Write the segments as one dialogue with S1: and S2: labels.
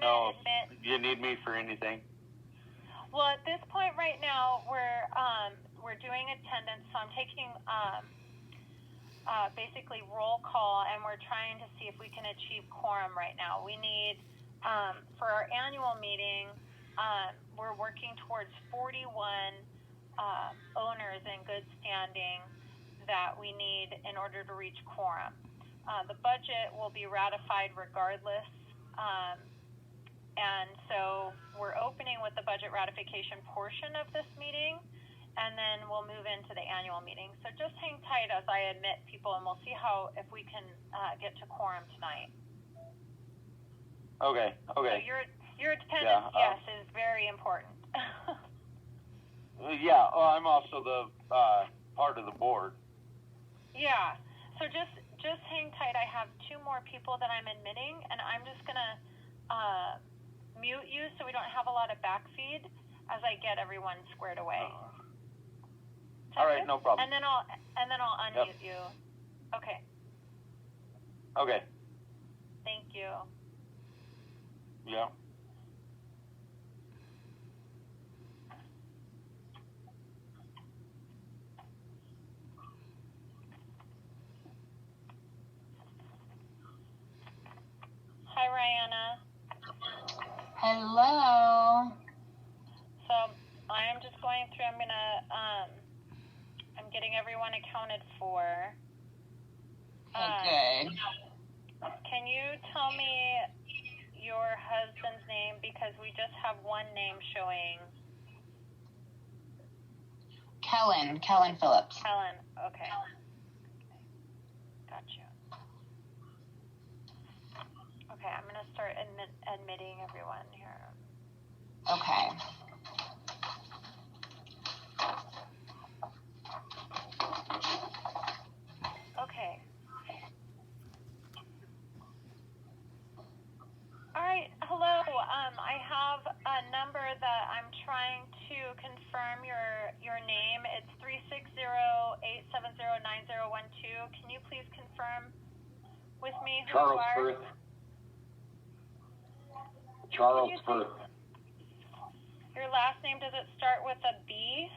S1: know if you need me for anything.
S2: Well, at this point right now, we're doing attendance, so I'm taking basically roll call, and we're trying to see if we can achieve quorum right now. We need, for our annual meeting, we're working towards 41 owners in good standing that we need in order to reach quorum. The budget will be ratified regardless. And so we're opening with the budget ratification portion of this meeting, and then we'll move into the annual meeting. So just hang tight as I admit people, and we'll see if we can get to quorum tonight.
S1: Okay.
S2: So your attendance, yes, is very important.
S1: Yeah, I'm also the part of the board.
S2: Yeah. So just hang tight. I have 2 more people that I'm admitting, and I'm just gonna mute you so we don't have a lot of backfeed as I get everyone squared away.
S1: All right, no problem.
S2: And then I'll unmute you. Okay.
S1: Okay.
S2: Thank you.
S1: Yeah.
S2: Hi, Rihanna.
S3: Hello.
S2: So I am just going through. I'm getting everyone accounted for.
S3: Okay.
S2: Can you tell me your husband's name, because we just have one name showing?
S3: Kellen Phillips.
S2: Helen. Okay. Got you. Okay, I'm gonna start admitting everyone here.
S3: Okay.
S2: Okay. All right. Hello. I have a number that I'm trying to confirm your name. It's 360-870-9012. Can you please confirm with me who
S4: Charles
S2: you are?
S4: Firth. Charles Firth.
S2: Your last name, does it start with a B?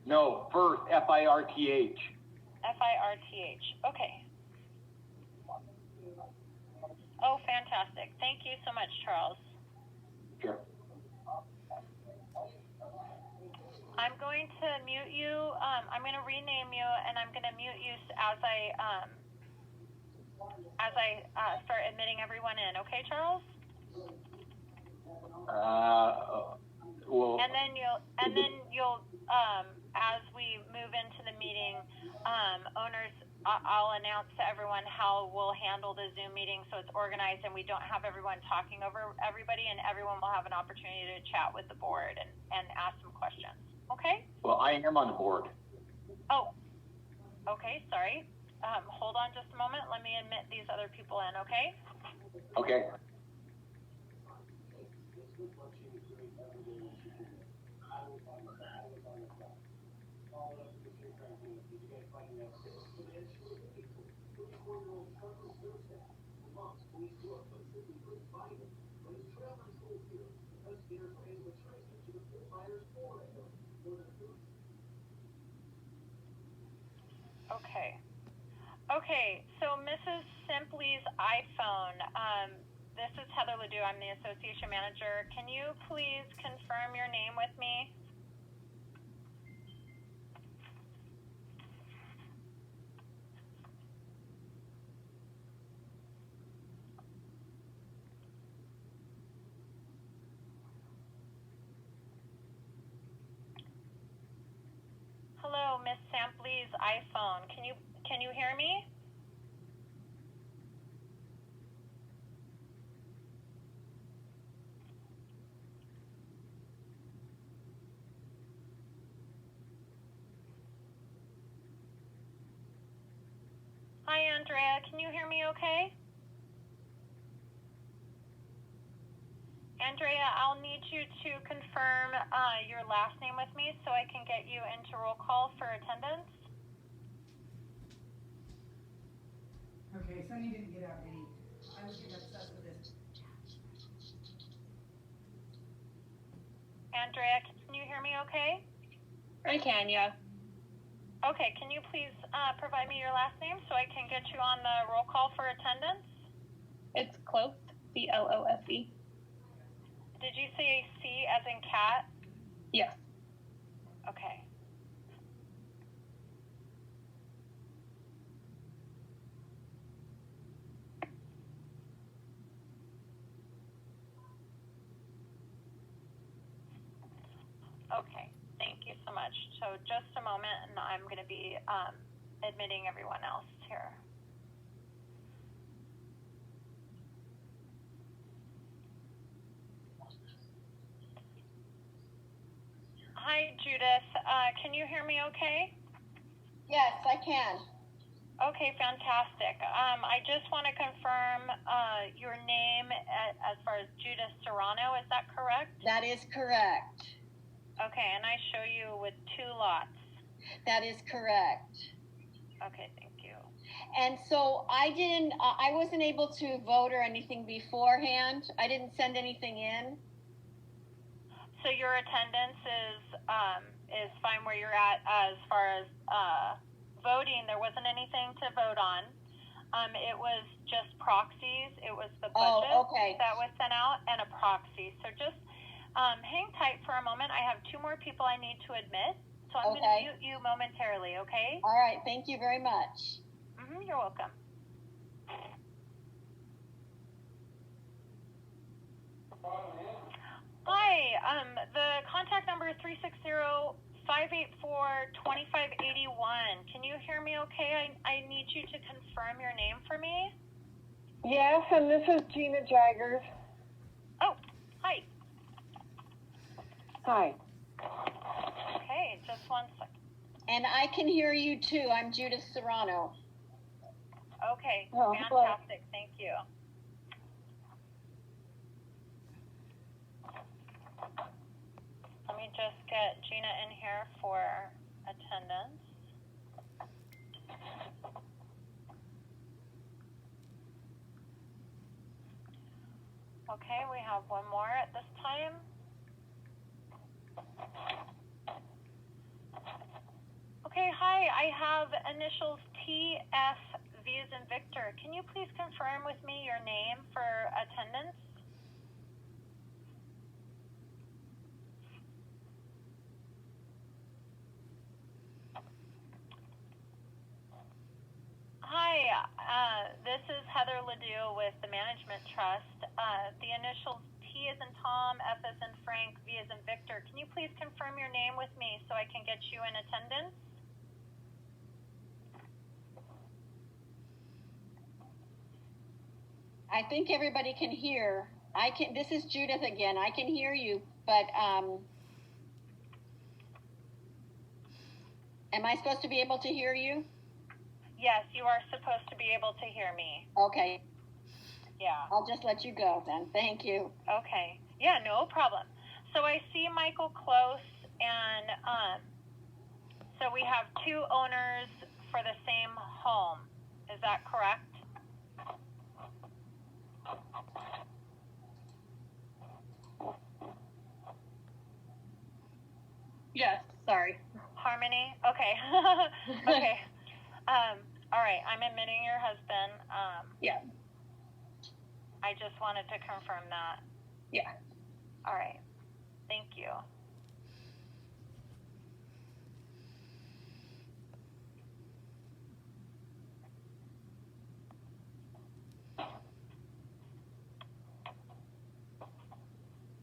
S4: No, Firth, F-I-R-T-H.
S2: F-I-R-T-H. Okay. Oh, fantastic. Thank you so much, Charles.
S4: Sure.
S2: I'm going to mute you. I'm going to rename you, and I'm going to mute you as I start admitting everyone in. Okay, Charles?
S4: Well.
S2: And then you'll as we move into the meeting, owners, I'll announce to everyone how we'll handle the Zoom meeting so it's organized and we don't have everyone talking over everybody, and everyone will have an opportunity to chat with the board and ask some questions. Okay?
S4: Well, I am on the board.
S2: Oh, okay, sorry. Hold on just a moment. Let me admit these other people in, okay?
S4: Okay.
S2: Okay, so Mrs. Simply's iPhone, this is Heather Ledoux. I'm the association manager. Can you please confirm your name with me? Hello, Miss Sampley's iPhone. Can you hear me? Hi, Andrea. Can you hear me okay? Andrea, I'll need you to confirm your last name with me so I can get you into roll call for attendance.
S5: Okay, Sunny didn't get out any. I was getting obsessed with this.
S2: Andrea, can you hear me okay?
S5: I can, yeah.
S2: Okay, can you please provide me your last name so I can get you on the roll call for attendance?
S5: It's Clofe, C-L-O-F-E.
S2: Did you say C as in cat?
S5: Yes.
S2: Okay. Okay, thank you so much. So just a moment, and I'm going to be admitting everyone else here. Hi, Judith. Can you hear me okay?
S3: Yes, I can.
S2: Okay, fantastic. I just want to confirm your name as far as Judith Serrano. Is that correct?
S3: That is correct.
S2: Okay, and I show you with 2 lots.
S3: That is correct.
S2: Okay, thank you.
S3: And so I wasn't able to vote or anything beforehand. I didn't send anything in.
S2: So your attendance is fine where you're at as far as voting. There wasn't anything to vote on. It was just proxies. It was the budget that was sent out and a proxy. So just hang tight for a moment. I have 2 more people I need to admit. So I'm going to mute you momentarily, okay?
S3: All right. Thank you very much.
S2: You're welcome. Hi, the contact number is 360-584-2581. Can you hear me okay? I need you to confirm your name for me.
S6: Yes, and this is Gina Jaggers.
S2: Oh, hi.
S6: Hi.
S2: Okay, just 1 second.
S3: And I can hear you too. I'm Judith Serrano.
S2: Okay,
S6: Oh,
S2: fantastic. Thank you. Let me just get Gina in here for attendance. Okay, we have 1 more at this time. Okay, hi, I have initials TF V as in Victor. Can you please confirm with me your name for attendance? Hi, this is Heather Ledoux with the Management Trust. The initials T as in Tom, F as in Frank, V as in Victor. Can you please confirm your name with me so I can get you in attendance?
S3: I think everybody can hear. This is Judith again. I can hear you, but am I supposed to be able to hear you?
S2: Yes, you are supposed to be able to hear me.
S3: Okay.
S2: Yeah.
S3: I'll just let you go then. Thank you.
S2: Okay. Yeah, no problem. So I see Michael Close, and so we have 2 owners for the same home. Is that correct?
S5: Yes, sorry.
S2: Harmony? Okay. Okay. All right, I'm admitting your husband.
S5: Yeah.
S2: I just wanted to confirm that.
S5: Yeah.
S2: All right. Thank you.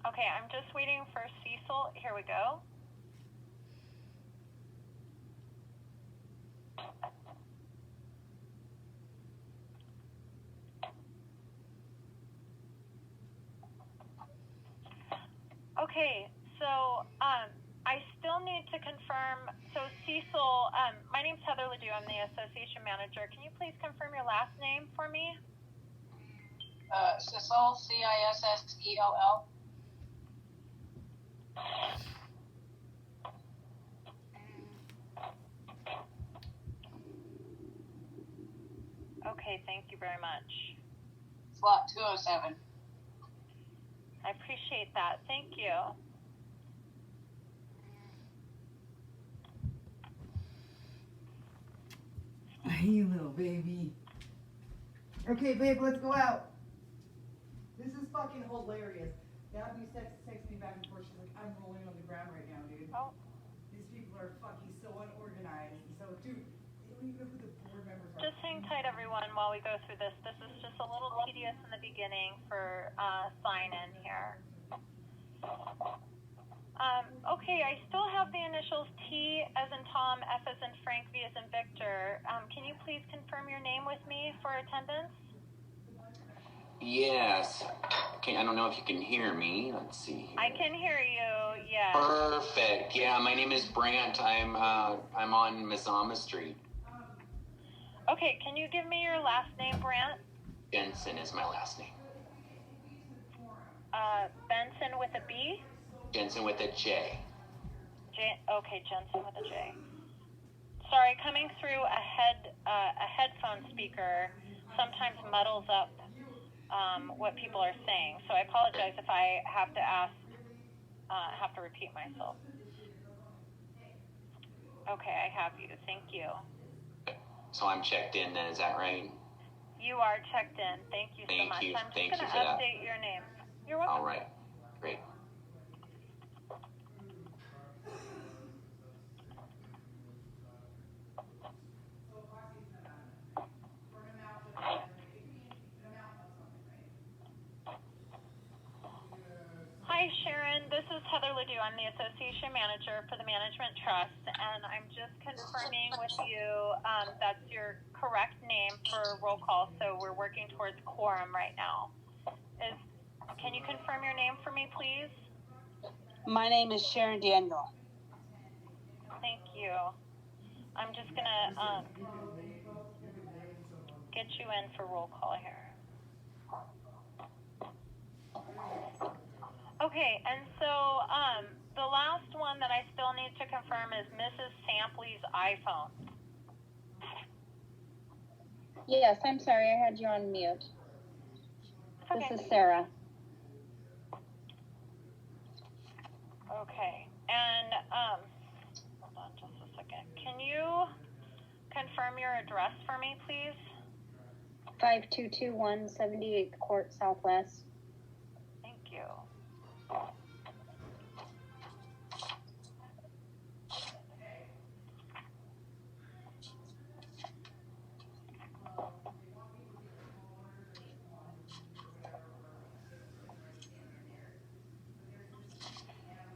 S2: Okay, I'm just waiting for Cecil. Here we go. Okay, so I still need to confirm. So Cecil, my name's Heather Ledoux. I'm the association manager. Can you please confirm your last name for me?
S7: Cissell, C-I-S-S-E-L-L.
S2: Okay, thank you very much.
S7: Slot 207.
S2: I appreciate that. Thank you.
S8: Hey, little baby. Okay, babe, let's go out. This is fucking hilarious. Gabby texts me back and forth. She's like, I'm rolling on the ground right now, dude.
S2: Oh.
S8: These people are fucking so unorganized. So, dude, they don't even know who the board members are.
S2: Just hang tight, everyone, while we go through this. This is just a little tedious in the beginning for sign-in here. Okay, I still have the initials T as in Tom, F as in Frank, V as in Victor. Can you please confirm your name with me for attendance?
S9: Yes. Okay, I don't know if you can hear me. Let's see here.
S2: I can hear you, yes.
S9: Perfect. Yeah, my name is Brant. I'm on Mazama Street.
S2: Okay, can you give me your last name, Brant?
S9: Jensen is my last name.
S2: Benson with a B?
S9: Jensen with a J.
S2: Okay, Jensen with a J. Sorry, coming through a headphone speaker sometimes muddles up what people are saying. So I apologize if I have to have to repeat myself. Okay, I have you. Thank you.
S9: So I'm checked in then, is that right?
S2: You are checked in. Thank you so much. I'm just going to update your name. You're welcome.
S9: All right. Great.
S2: Hi, Sharon. This is Heather Ledoux. I'm the Association Manager for the Management Trust, and I'm just confirming with you that's your correct name for roll call, so we're working towards quorum right now. Can you confirm your name for me, please?
S10: My name is Sharon Daniel.
S2: Thank you. I'm just going to get you in for roll call here. Okay, and so the last one that I still need to confirm is Mrs. Sampley's iPhone.
S11: Yes, I'm sorry, I had you on mute.
S2: Okay.
S11: This is Sarah.
S2: Okay, and hold on just a second. Can you confirm your address for me, please?
S11: 5221 78th Court Southwest.
S2: Thank you.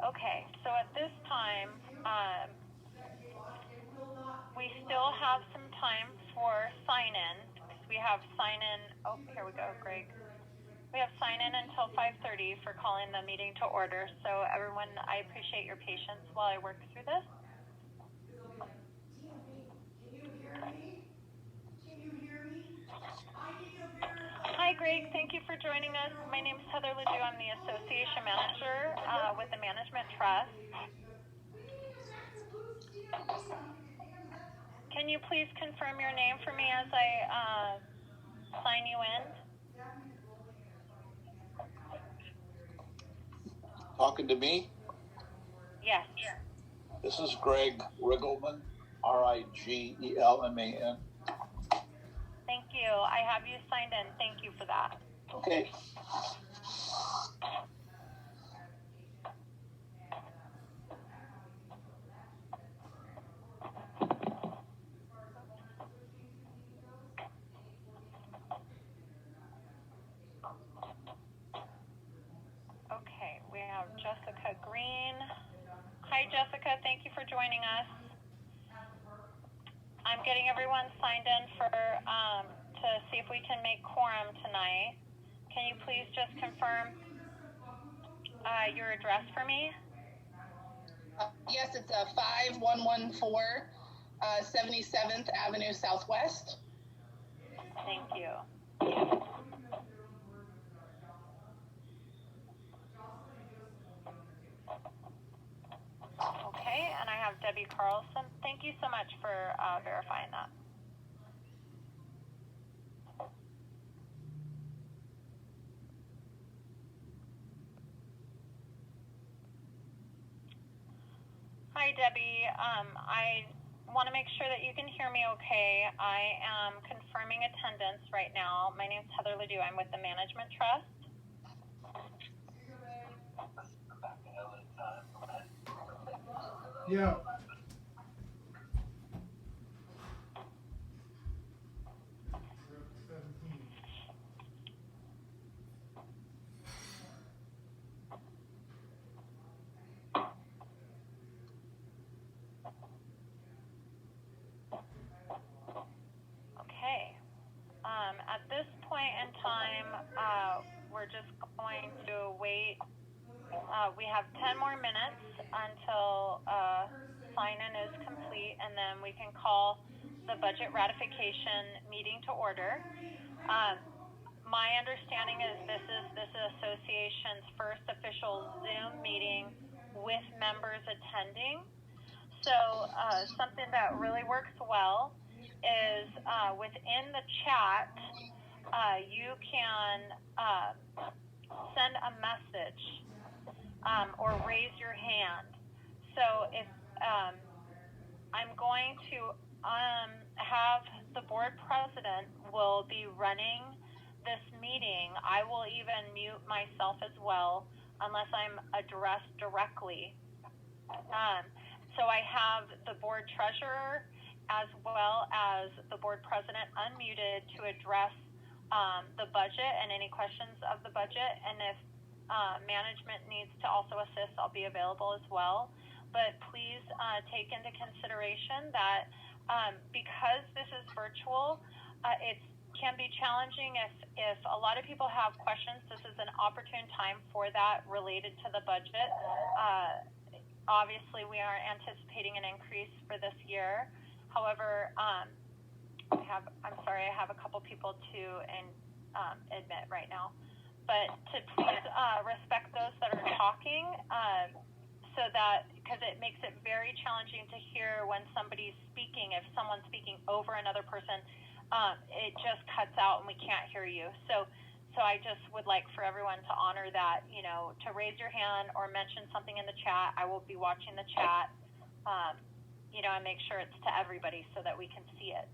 S2: Okay, so at this time, we still have some time for sign-in. We have sign-in, oh, here we go, Greg. We have sign-in until 5:30 for calling the meeting to order. So everyone, I appreciate your patience while I work through this. Hi, Greg. Thank you for joining us. My name is Heather Ledoux. I'm the Association Manager with the Management Trust. Can you please confirm your name for me as I sign you in?
S12: Talking to me?
S2: Yes.
S12: This is Greg Riggleman, Rigelman.
S2: Thank you. I have you signed in. Thank you for that.
S12: Okay.
S2: Okay, we have Jessica Green. Hi, Jessica. Thank you for joining us. I'm getting everyone signed in for to see if we can make quorum tonight. Can you please just confirm your address for me?
S5: Yes, it's 5114 77th Avenue Southwest.
S2: Thank you. Okay, and I have Debbie Carlson. Thank you so much for verifying that. Hi, Debbie. I want to make sure that you can hear me okay. I am confirming attendance right now. My name's Heather Ledoux. I'm with the Management Trust.
S8: Yeah.
S2: Okay. At this point in time, we're just going to wait. We have 10 more minutes until sign-in is complete, and then we can call the budget ratification meeting to order. My understanding is this is this association's first official Zoom meeting with members attending. So something that really works well is within the chat, you can send a message or raise your hand. So if I'm going to have the board president will be running this meeting, I will even mute myself as well unless I'm addressed directly. So I have the board treasurer as well as the board president unmuted to address the budget and any questions of the budget. And if management needs to also assist, I'll be available as well. But please take into consideration that because this is virtual, it can be challenging if a lot of people have questions. This is an opportune time for that related to the budget. Obviously, we are anticipating an increase for this year. However, I'm sorry, I have a couple people to admit right now. But to please respect those that are talking, so that, because it makes it very challenging to hear when somebody's speaking. If someone's speaking over another person, it just cuts out and we can't hear you. So I just would like for everyone to honor that, to raise your hand or mention something in the chat. I will be watching the chat, and make sure it's to everybody so that we can see it.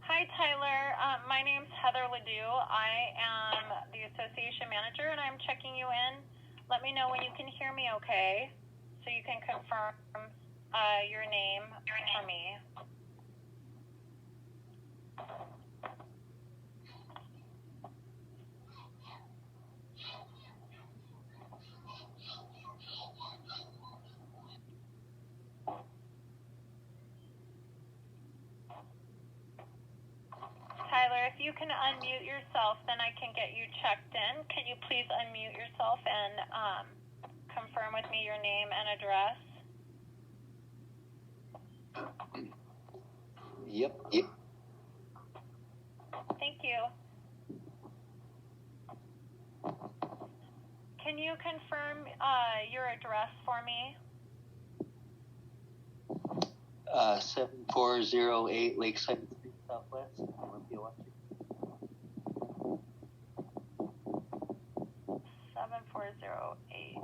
S2: Hi, Tyler. My name's Heather Ledoux. I am the association manager, and I'm checking you in. Let me know when you can hear me okay, so you can confirm your name for me. Tyler, if you can unmute yourself, then I can get you checked in. Can you please unmute yourself and confirm with me your name and address?
S9: Yep.
S2: Thank you. Can you confirm your address for me?
S13: 7408 Lakeside Street Southwest, Olympia, Washington.
S2: 7408.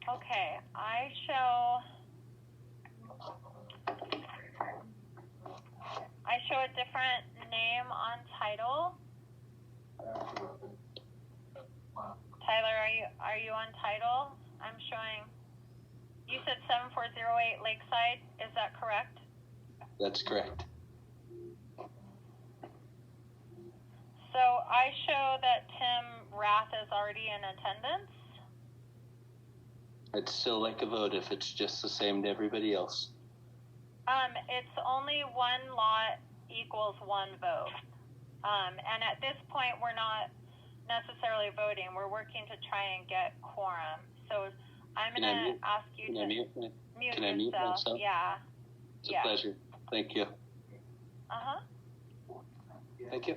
S2: Okay, I show a different name on title. Tyler, are you on title? I'm showing. You said 7408 Lakeside. Is that correct?
S13: That's correct.
S2: So I show that Tim Rath is already in attendance.
S13: I'd still like a vote if it's just the same to everybody else.
S2: It's only one lot equals one vote. And at this point, we're not necessarily voting. We're working to try and get quorum. So I'm going to ask you to mute yourself. Yeah.
S13: It's a pleasure. Thank you.
S2: Uh-huh.
S13: Thank you.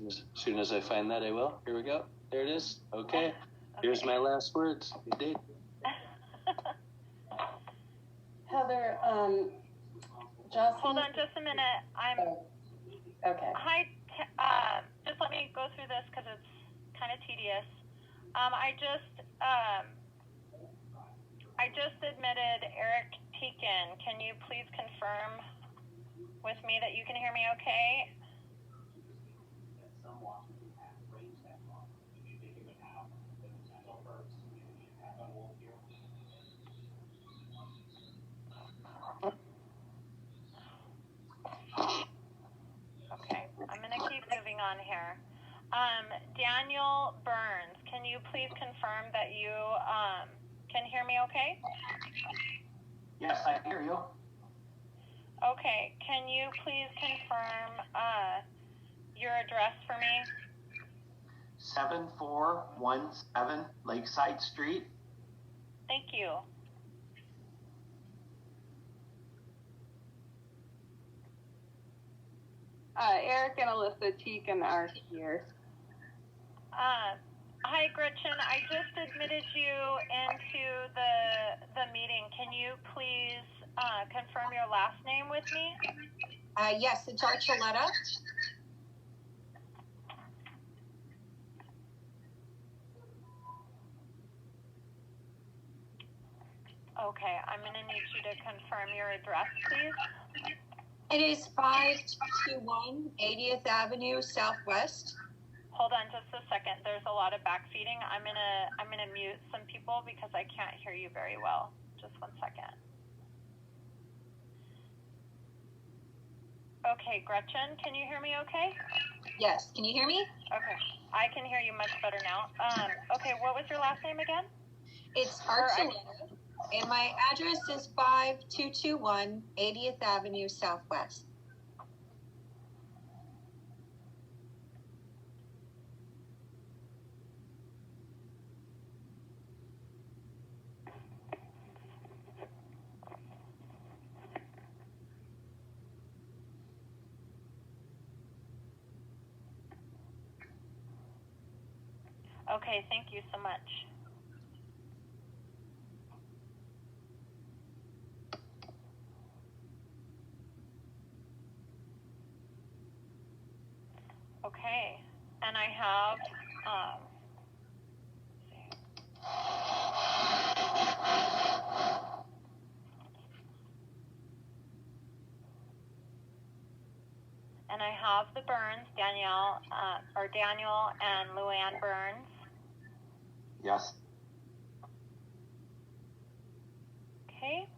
S13: As soon as I find that, I will. Here we go. There it is. Okay. Here's my last words. Indeed.
S14: Heather, Justin.
S2: Hold on just a minute.
S14: Okay.
S2: Hi, just let me go through this because it's kind of tedious. I just admitted Eric Teakin. Can you please confirm with me that you can hear me okay? Okay, I'm going to keep moving on here. Daniel Burns, can you please confirm that you can hear me okay?
S4: Yes, I hear you.
S2: Okay, can you please confirm your address for me?
S4: 7417 Lakeside Street.
S2: Thank you.
S14: Eric and Alyssa Teakin are here.
S2: Hi, Gretchen. I just admitted you into the meeting. Can you please confirm your last name with me?
S15: Yes, it's Archuleta.
S2: Okay, I'm going to need you to confirm your address, please.
S15: It is 521 80th Avenue Southwest.
S2: Hold on just a second. There's a lot of backfeeding. I'm gonna mute some people because I can't hear you very well. Just 1 second. Okay, Gretchen, can you hear me okay?
S15: Yes, can you hear me?
S2: Okay, I can hear you much better now. Okay, what was your last name again?
S15: It's Archuleta, and my address is 5221 80th Avenue Southwest.
S2: Okay, thank you so much. Okay, and I have, and I have the Burns, Daniel and Luann Burns.
S4: Yes.
S2: Okay.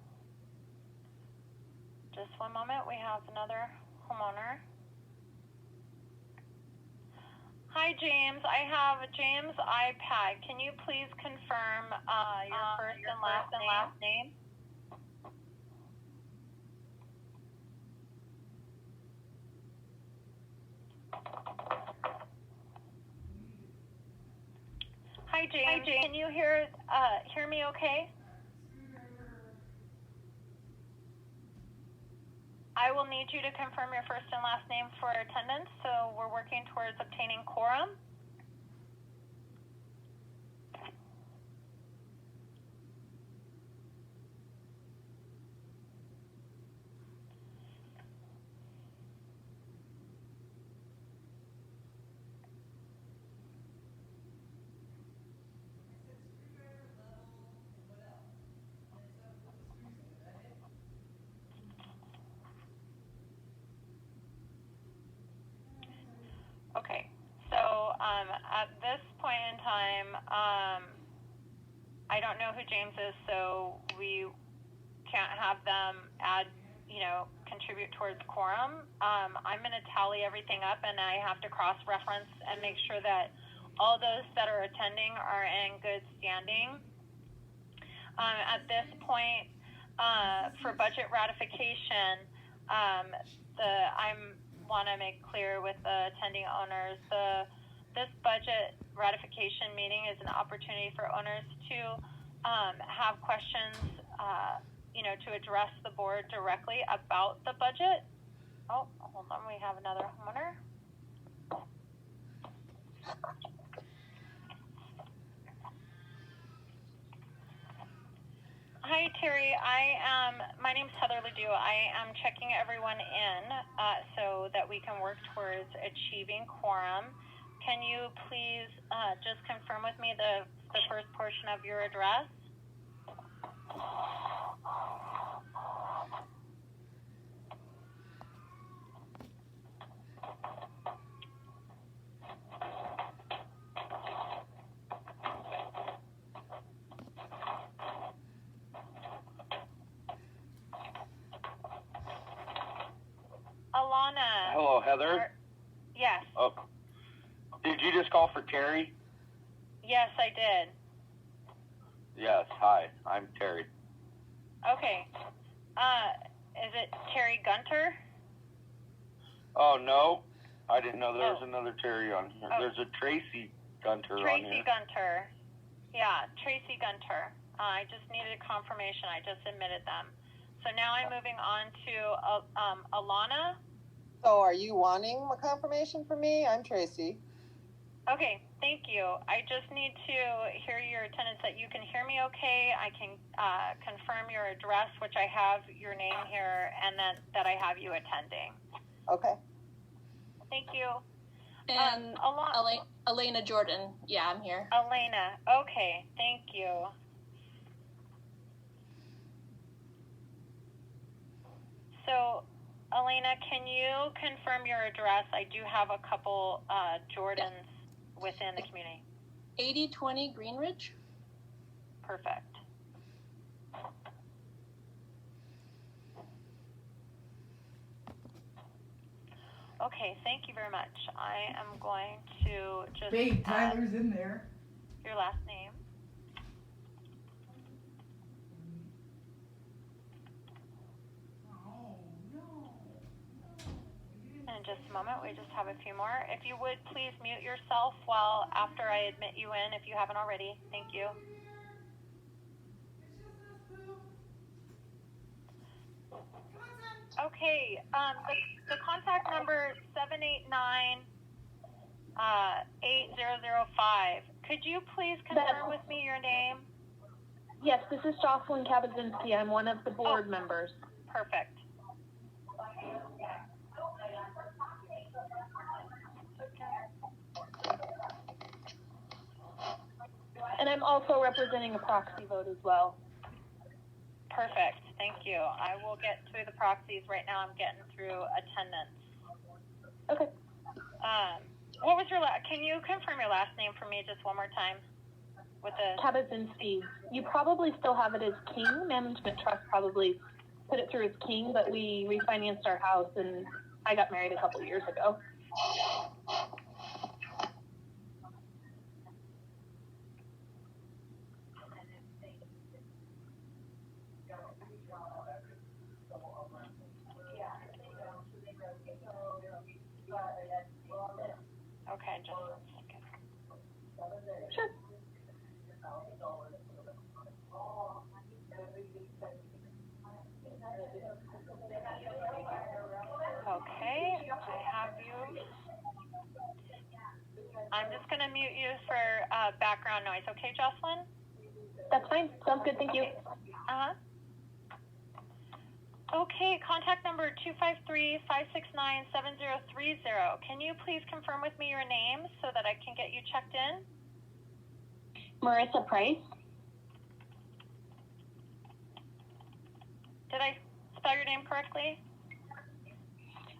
S2: Just 1 moment, we have another homeowner. Hi, James. I have a James iPad. Can you please confirm your first and last name? Hi, James. Can you hear me okay? I will need you to confirm your first and last name for attendance, so we're working towards obtaining quorum. Okay, so at this point in time, I don't know who James is, so we can't have them contribute towards quorum. I'm going to tally everything up, and I have to cross-reference and make sure that all those that are attending are in good standing. At this point, for budget ratification, I want to make clear with the attending owners, this budget ratification meeting is an opportunity for owners to have questions, to address the board directly about the budget. Oh, hold on, we have another homeowner. Hi, Terry. My name's Heather Ledoux. I am checking everyone in so that we can work towards achieving quorum. Can you please just confirm with me the first portion of your address? Alana.
S1: Hello, Heather.
S2: Yes.
S1: Oh, did you just call for Terry?
S2: Yes, I did.
S1: Yes. Hi, I'm Terry.
S2: Okay. Is it Terry Gunter?
S1: Oh no, I didn't know there was another Terry on here.
S2: Oh.
S1: There's a Tracy Gunter on
S2: Tracy
S1: here.
S2: Gunter. Yeah, Tracy Gunter. I just needed confirmation. I just admitted them. So now I'm moving on to Alana.
S16: So are you wanting a confirmation from me? I'm Tracy.
S2: Okay, thank you. I just need to hear your attendance, that you can hear me okay. I can confirm your address, which I have your name here, and then that I have you attending.
S16: Okay.
S2: Thank you.
S17: And Elena Jordan. Yeah, I'm here.
S2: Elena. Okay, thank you. So, Elena, can you confirm your address? I do have a couple Jordans within the community.
S17: 8020 Greenridge.
S2: Perfect. Okay, thank you very much. I am going to just
S8: Babe, Tyler's in there.
S2: Your last name. In just a moment, we just have a few more. If you would please mute yourself after I admit you in, if you haven't already. Thank you. Okay, the contact number 789-8005. Could you please confirm with me your name?
S6: Yes, this is Jocelyn Kabazinski. I'm one of the board members.
S2: Perfect.
S6: And I'm also representing a proxy vote as well.
S2: Perfect. Thank you. I will get through the proxies right now. I'm getting through attendance.
S6: Okay.
S2: What was your can you confirm your last name for me just one more time? With the
S6: Kabazinski. You probably still have it as King. Management Trust probably put it through as King, but we refinanced our house and I got married a couple of years ago.
S2: Okay, just one second.
S6: Sure.
S2: Okay, I have you. I'm just going to mute you for background noise. Okay, Jocelyn?
S6: That's fine. Sounds good. Thank you.
S2: Uh-huh. Okay, contact number 253-569-7030. Can you please confirm with me your name so that I can get you checked in?
S6: Marissa Price.
S2: Did I spell your name correctly?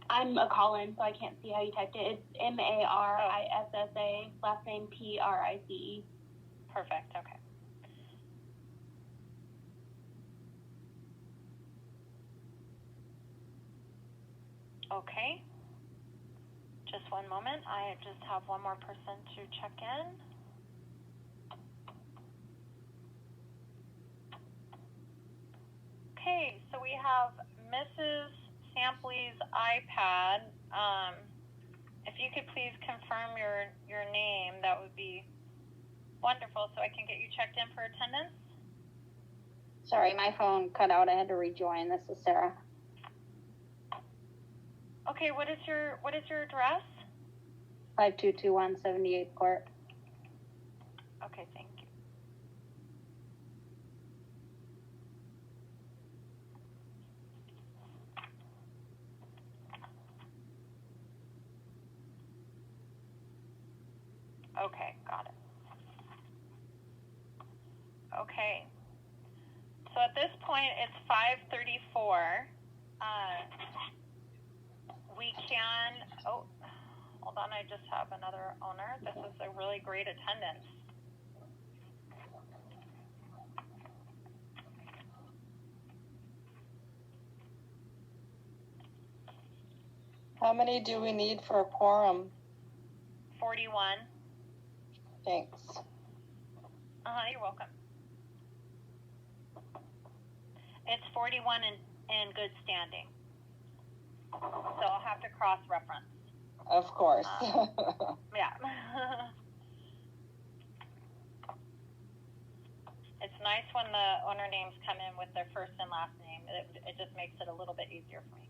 S6: I'm a call-in, so I can't see how you typed it. It's Marissa, last name Price.
S2: Perfect, okay. Okay. Just one moment. I just have one more person to check in. Okay, so we have Mrs. Sampley's iPad. If you could please confirm your name, that would be wonderful so I can get you checked in for attendance.
S11: Sorry, my phone cut out. I had to rejoin. This is Sarah.
S2: Okay, what is your address?
S11: 5221 78th Court.
S2: Okay, thank you. Okay, got it. Okay. So at this point, it's 5:34. We can, oh, hold on, I just have another owner. This is a really great attendance.
S16: How many do we need for a quorum?
S2: 41.
S16: Thanks.
S2: You're welcome. It's 41 in good standing. So I'll have to cross-reference.
S16: Of course.
S2: Yeah. It's nice when the owner names come in with their first and last name. It just makes it a little bit easier for me.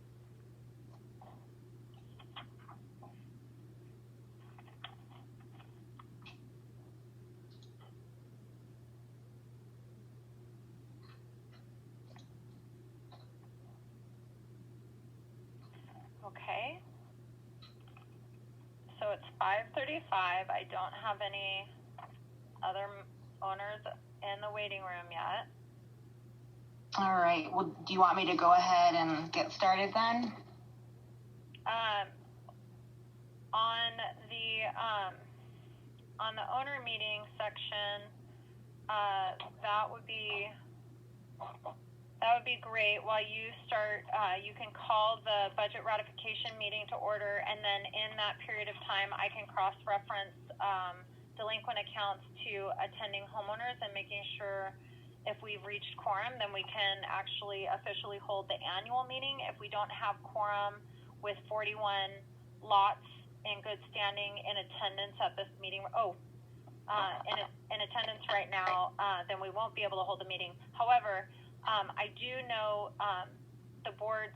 S2: Okay. So it's 5:35. I don't have any other owners in the waiting room yet.
S18: All right. Well, do you want me to go ahead and get started then?
S2: On the owner meeting section, that would be great. While you start, you can call the budget ratification meeting to order, and then in that period of time, I can cross-reference delinquent accounts to attending homeowners and making sure if we've reached quorum, then we can actually officially hold the annual meeting. If we don't have quorum with 41 lots in good standing in attendance at this meeting, in attendance right now, then we won't be able to hold the meeting. However, I do know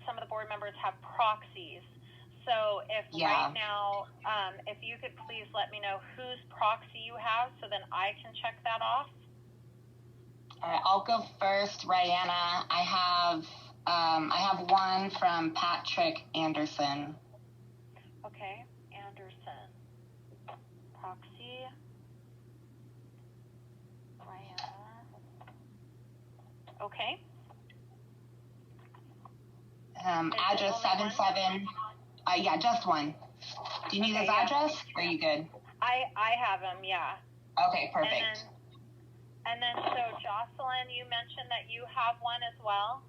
S2: some of the board members have proxies. So right now, if you could please let me know whose proxy you have, so then I can check that off.
S18: All right, I'll go first, Rihanna. I have one from Patrick Anderson.
S2: Okay, Anderson. Proxy. Rihanna. Okay.
S18: Address 77. Yeah, just one. Do you need his address? Or are you good?
S2: I have him, yeah.
S18: Okay, perfect.
S2: And then, so Jocelyn, you mentioned that you have one as well.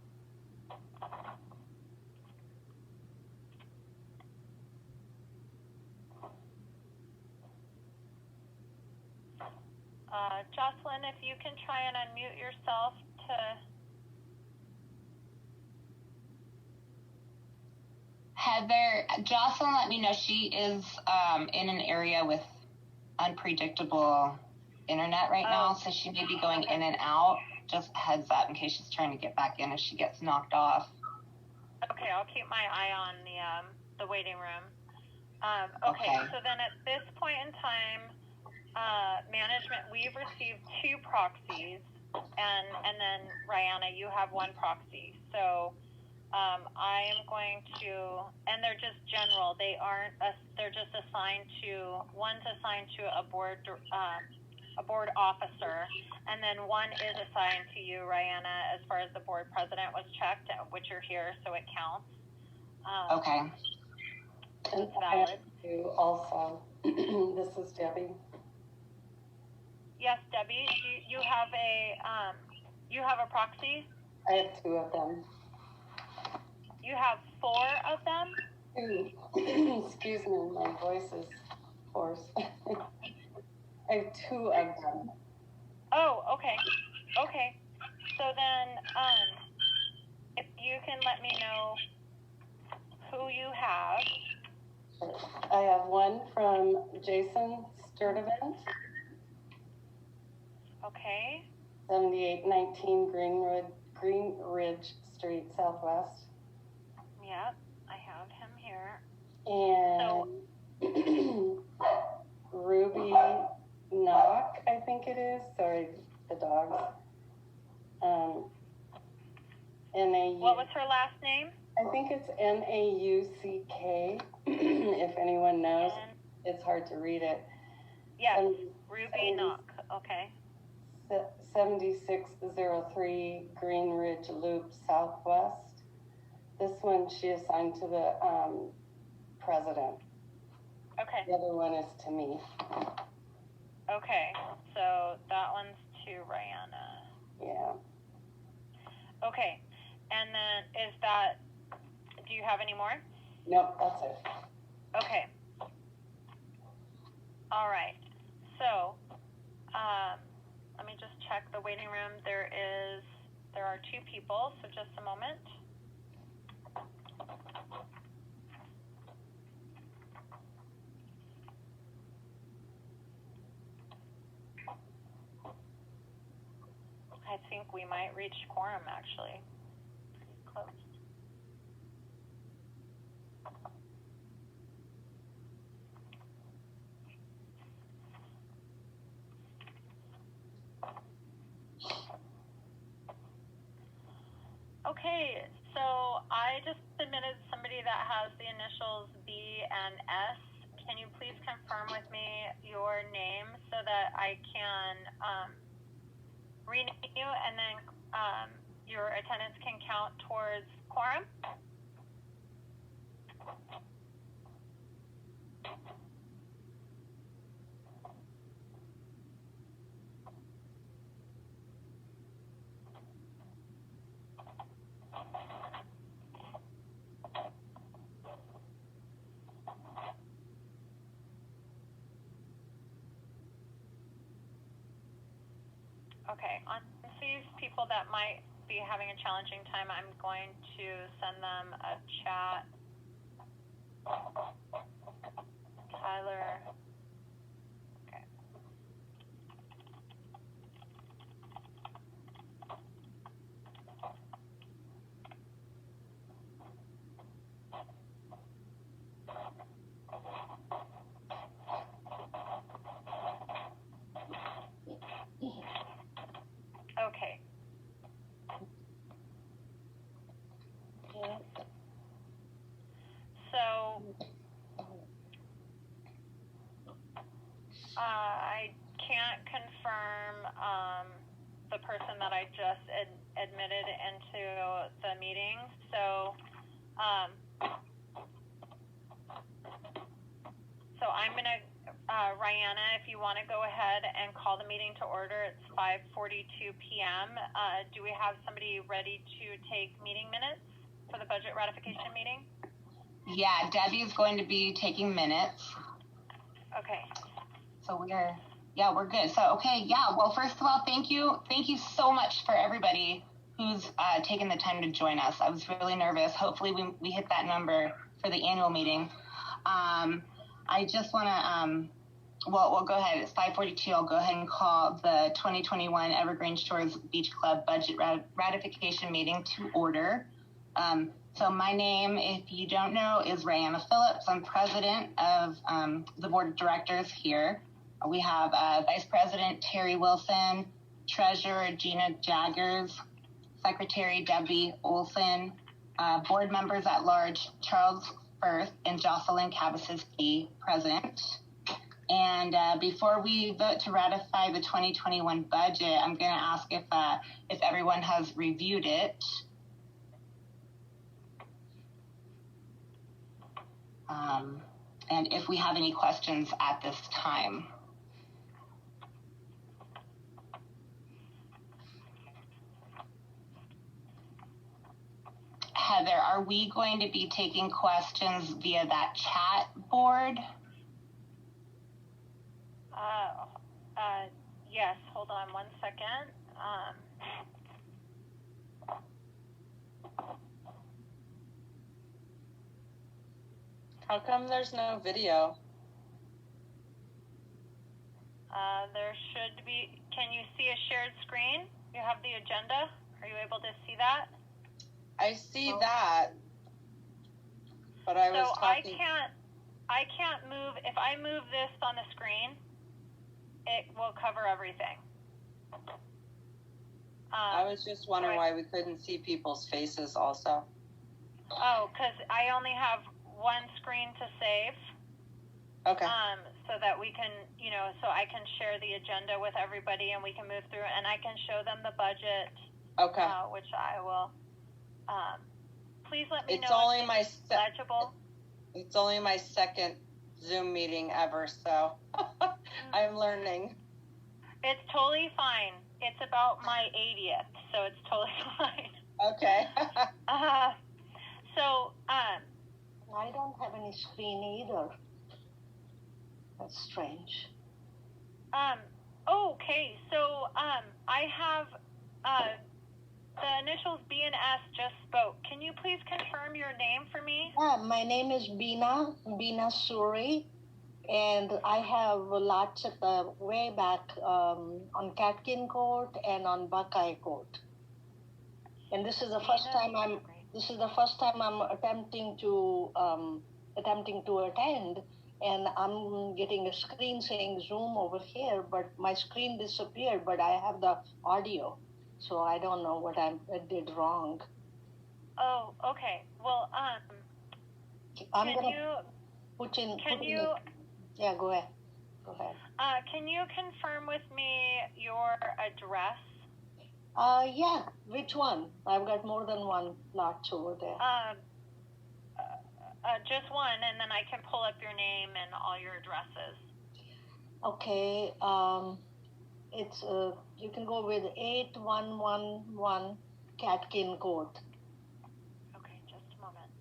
S2: Jocelyn, if you can try and unmute yourself to...
S18: Heather, Jocelyn let me know she is in an area with unpredictable internet right now, so she may be going in and out. Just heads up in case she's trying to get back in if she gets knocked off.
S2: Okay, I'll keep my eye on the waiting room. Okay, so then at this point in time, management, we've received 2 proxies, and then Rihanna, you have 1 proxy. So I am going to, and they're just general. They aren't. They're just assigned to. One's assigned to a board officer, and then one is assigned to you, Rihanna, as far as the board president was checked, which you're here, so it counts.
S18: Okay.
S2: It's valid.
S19: Also, this is Debbie.
S2: Yes, Debbie. You have a proxy?
S19: I have 2 of them.
S2: You have 4 of them?
S19: 2. Excuse me, my voice is hoarse. I have 2 of them.
S2: Oh, okay. Okay. So then, if you can let me know who you have.
S19: I have one from Jason Sturdivant.
S2: Okay.
S19: 7819 Green Ridge Street, Southwest.
S2: Yep, I have him here.
S19: And Ruby Knock, I think it is. Sorry, the dogs.
S2: What was her last name?
S19: I think it's Nauck. If anyone knows, it's hard to read it.
S2: Yes, Ruby Knock. Okay.
S19: 7603 Green Ridge Loop Southwest. This one she assigned to the president.
S2: Okay.
S19: The other one is to me.
S2: Okay, so that one's to Rihanna.
S19: Yeah.
S2: Okay, and then do you have any more?
S19: Nope, that's it.
S2: Okay. All right. So, let me just check the waiting room. There are 2 people, so just a moment. I think we might reach quorum, actually. Close. Okay, so I just submitted somebody that has the initials B and S. Can you please confirm with me your name so that I can rename you, and then your attendance can count towards quorum? Okay, on these people that might be having a challenging time, I'm going to send them a chat. Tyler. Okay. Okay. So, I can't confirm the person that I just admitted into the meeting. So, I'm going to, Rihanna, if you want to go ahead and call the meeting to order, it's 5:42 p.m. Do we have somebody ready to take meeting minutes for the budget ratification meeting?
S18: Yeah, Debbie's going to be taking minutes.
S2: Okay.
S18: So we're good. So, okay, yeah, well, first of all, thank you so much for everybody who's taken the time to join us. I was really nervous. Hopefully we hit that number for the annual meeting. I just want to, we'll go ahead. It's 5:42. I'll go ahead and call the 2021 Evergreen Shores Beach Club budget ratification meeting to order. So my name, if you don't know, is Rihanna Phillips. I'm president of the board of directors here. We have Vice President Terry Wilson, Treasurer Gina Jaggers, Secretary Debbie Olson, board members at large Charles Firth and Jocelyn Cabasiski, present. And before we vote to ratify the 2021 budget, I'm going to ask if everyone has reviewed it. And if we have any questions at this time. Heather, are we going to be taking questions via that chat board?
S2: Yes, hold on one second.
S14: How come there's no video?
S2: There should be, can you see a shared screen? You have the agenda? Are you able to see that?
S14: I see that, but I was talking.
S2: I can't move, if I move this on the screen, it will cover everything.
S14: I was just wondering why we couldn't see people's faces also.
S2: Oh, because I only have one screen to save.
S14: Okay.
S2: so that we can, so I can share the agenda with everybody and we can move through, and I can show them the budget.
S16: Okay.
S2: Which I will. Please let me
S16: It's
S2: know
S16: only
S2: if
S16: my
S2: it's legible.
S16: It's only my second Zoom meeting ever, so I'm learning.
S2: It's totally fine. It's about my 80th, so it's totally fine.
S16: Okay.
S2: So,
S11: I don't have any screen either. That's strange.
S2: Okay, so, I have, the initials B and S just spoke. Can you please confirm your name for me?
S11: Yeah, my name is Bina Suri, and I have lots of way back on Catkin Court and on Buckeye Court. And this is the first time I'm attempting to attend, and I'm getting a screen saying Zoom over here, but my screen disappeared, but I have the audio. So I don't know what I did wrong.
S2: Oh, okay. Well,
S11: Yeah, go ahead.
S2: Can you confirm with me your address?
S11: Yeah. Which one? I've got more than one lots over there.
S2: Just one, and then I can pull up your name and all your addresses.
S11: Okay. It's you can go with 8111 Catkin Court.
S2: Okay, just a moment.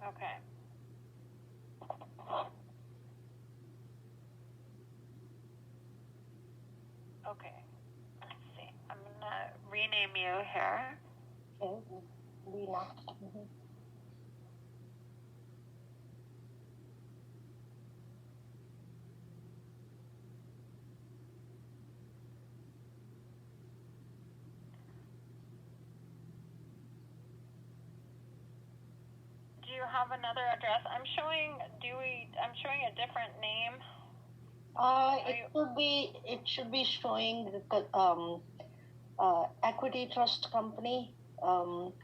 S2: Okay. Okay. Let's see. I'm gonna rename you here.
S11: Okay. Lena. Mm-hmm.
S2: Do you have another address? I'm showing a different name.
S11: It should be showing Equity Trust Company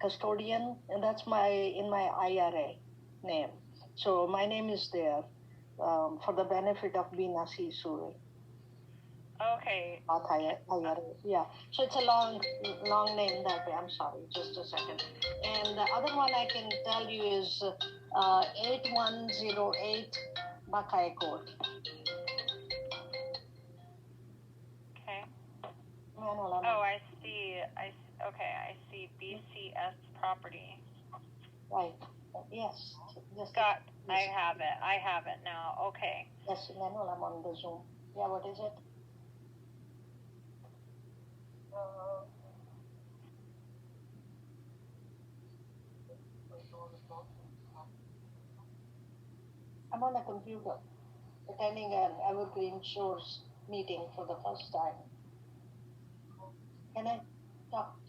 S11: custodian, and that's in my IRA name. So my name is there for the benefit of Bina C. Suri.
S2: Okay.
S11: IRA. Yeah. So it's a long name that way. I'm sorry. Just a second. And the other one I can tell you is 8108 Buckeye Court.
S2: Okay.
S11: Manuel,
S2: I see. Okay, I see BCS property.
S11: Right. Yes.
S2: I have it now. Okay.
S11: Yes, Manuel, I'm on the Zoom. Yeah, what is it? I'm on the computer, attending an Evergreen Shores meeting for the first time. Can I talk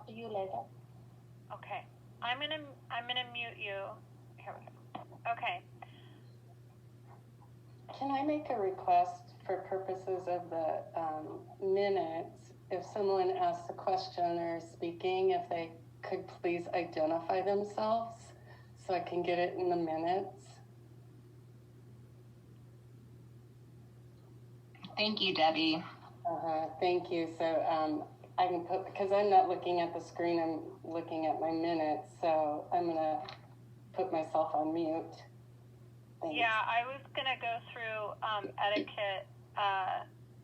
S11: to you later?
S2: Okay. I'm gonna mute you. Here we go. Okay.
S19: Can I make a request for purposes of the minutes? If someone asks a question or is speaking, if they could please identify themselves so I can get it in the minutes.
S18: Thank you, Debbie.
S19: Thank you. So I can put, because I'm not looking at the screen, I'm looking at my minutes. So I'm going to put myself on mute. Thanks.
S2: Yeah, I was going to go through etiquette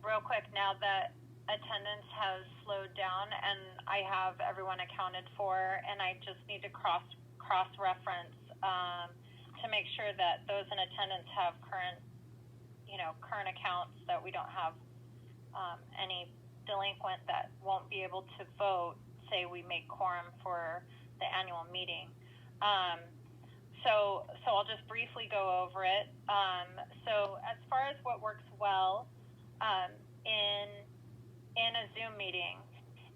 S2: real quick now that attendance has slowed down and I have everyone accounted for, and I just need to cross-reference to make sure that those in attendance have current accounts, that we don't have any delinquent that won't be able to vote, say we make quorum for the annual meeting. So I'll just briefly go over it. So as far as what works well, in in a Zoom meeting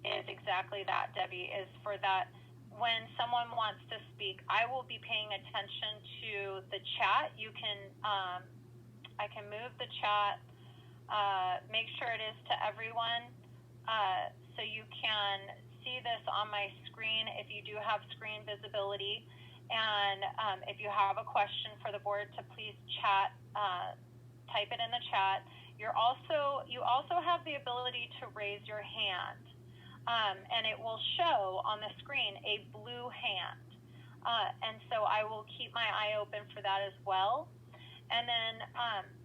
S2: is exactly that, Debbie, is for that when someone wants to speak, I will be paying attention to the chat. You can, I can move the chat, make sure it is to everyone, so you can see this on my screen if you do have screen visibility. And if you have a question for the board, to please chat, type it in the chat. You also have the ability to raise your hand, and it will show on the screen a blue hand. And so I will keep my eye open for that as well. And then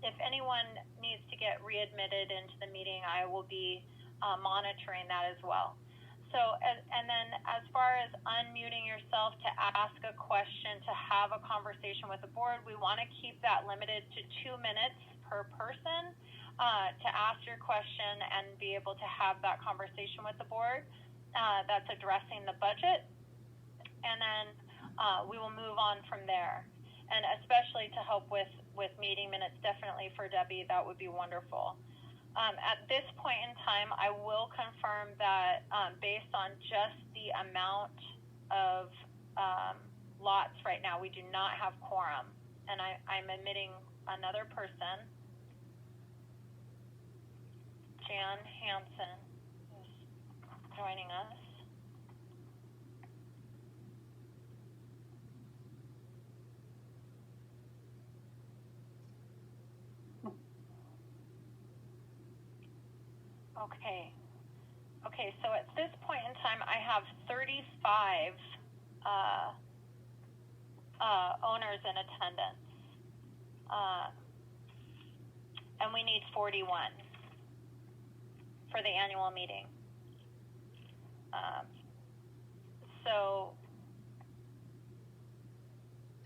S2: if anyone needs to get readmitted into the meeting, I will be monitoring that as well. So, and then as far as unmuting yourself to ask a question, to have a conversation with the board, we want to keep that limited to 2 minutes per person to ask your question and be able to have that conversation with the board that's addressing the budget. And then we will move on from there. And especially to help with meeting minutes, definitely for Debbie, that would be wonderful. At this point in time, I will confirm that based on just the amount of lots right now, we do not have quorum. And I'm admitting another person, Jan Hansen, who's joining us. Okay, so at this point in time, I have 35 owners in attendance. And we need 41 for the annual meeting. So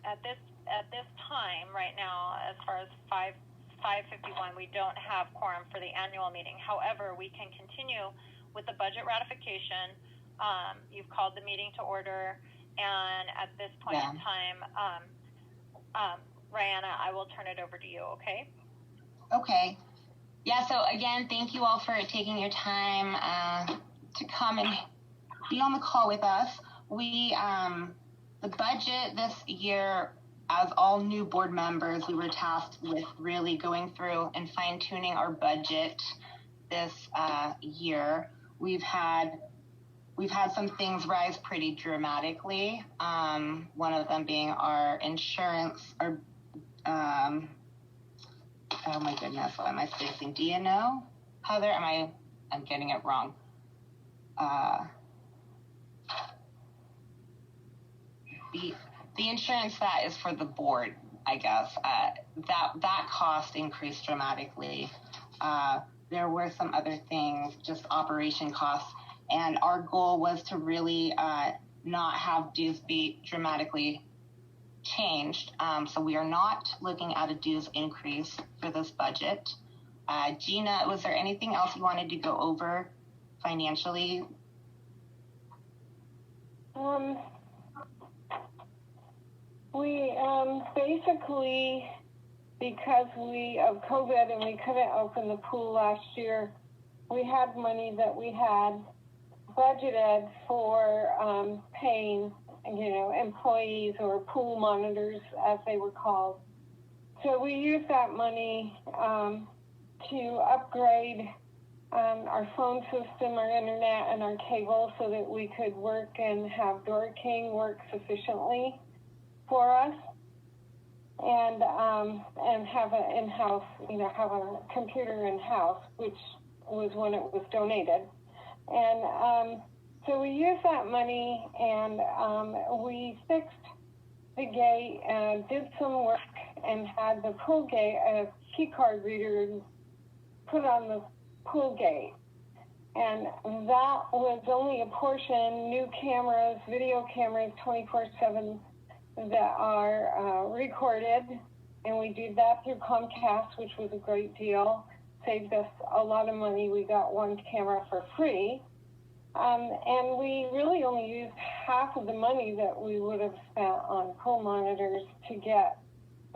S2: at this time right now, as far as 5:51, we don't have quorum for the annual meeting. However, we can continue with the budget ratification. You've called the meeting to order, and at this point in time, Rihanna, I will turn it over to you, okay?
S18: Okay. Yeah, so again, thank you all for taking your time to come and be on the call with us. We, the budget this year, as all new board members, we were tasked with really going through and fine-tuning our budget this year. We've had some things rise pretty dramatically. One of them being our insurance, our oh my goodness, what am I spacing? Do you know, Heather? I'm getting it wrong. The insurance that is for the board, I guess, that cost increased dramatically. There were some other things, just operation costs, and our goal was to really not have dues be dramatically changed. So we are not looking at a dues increase for this budget. Gina, was there anything else you wanted to go over financially?
S20: We basically, because of COVID and we couldn't open the pool last year, we had money that we had budgeted for paying, employees or pool monitors, as they were called. So we used that money to upgrade our phone system, our internet, and our cable so that we could work and have Door King work sufficiently for us, and have an in-house, have a computer in-house, which was when it was donated. And so we used that money, and we fixed the gate and did some work and had the pool gate, a key card reader put on the pool gate. And that was only a portion. New cameras, video cameras, 24/7 that are recorded, and we did that through Comcast, which was a great deal. Saved us a lot of money. We got one camera for free. And we really only used half of the money that we would have spent on pool monitors to get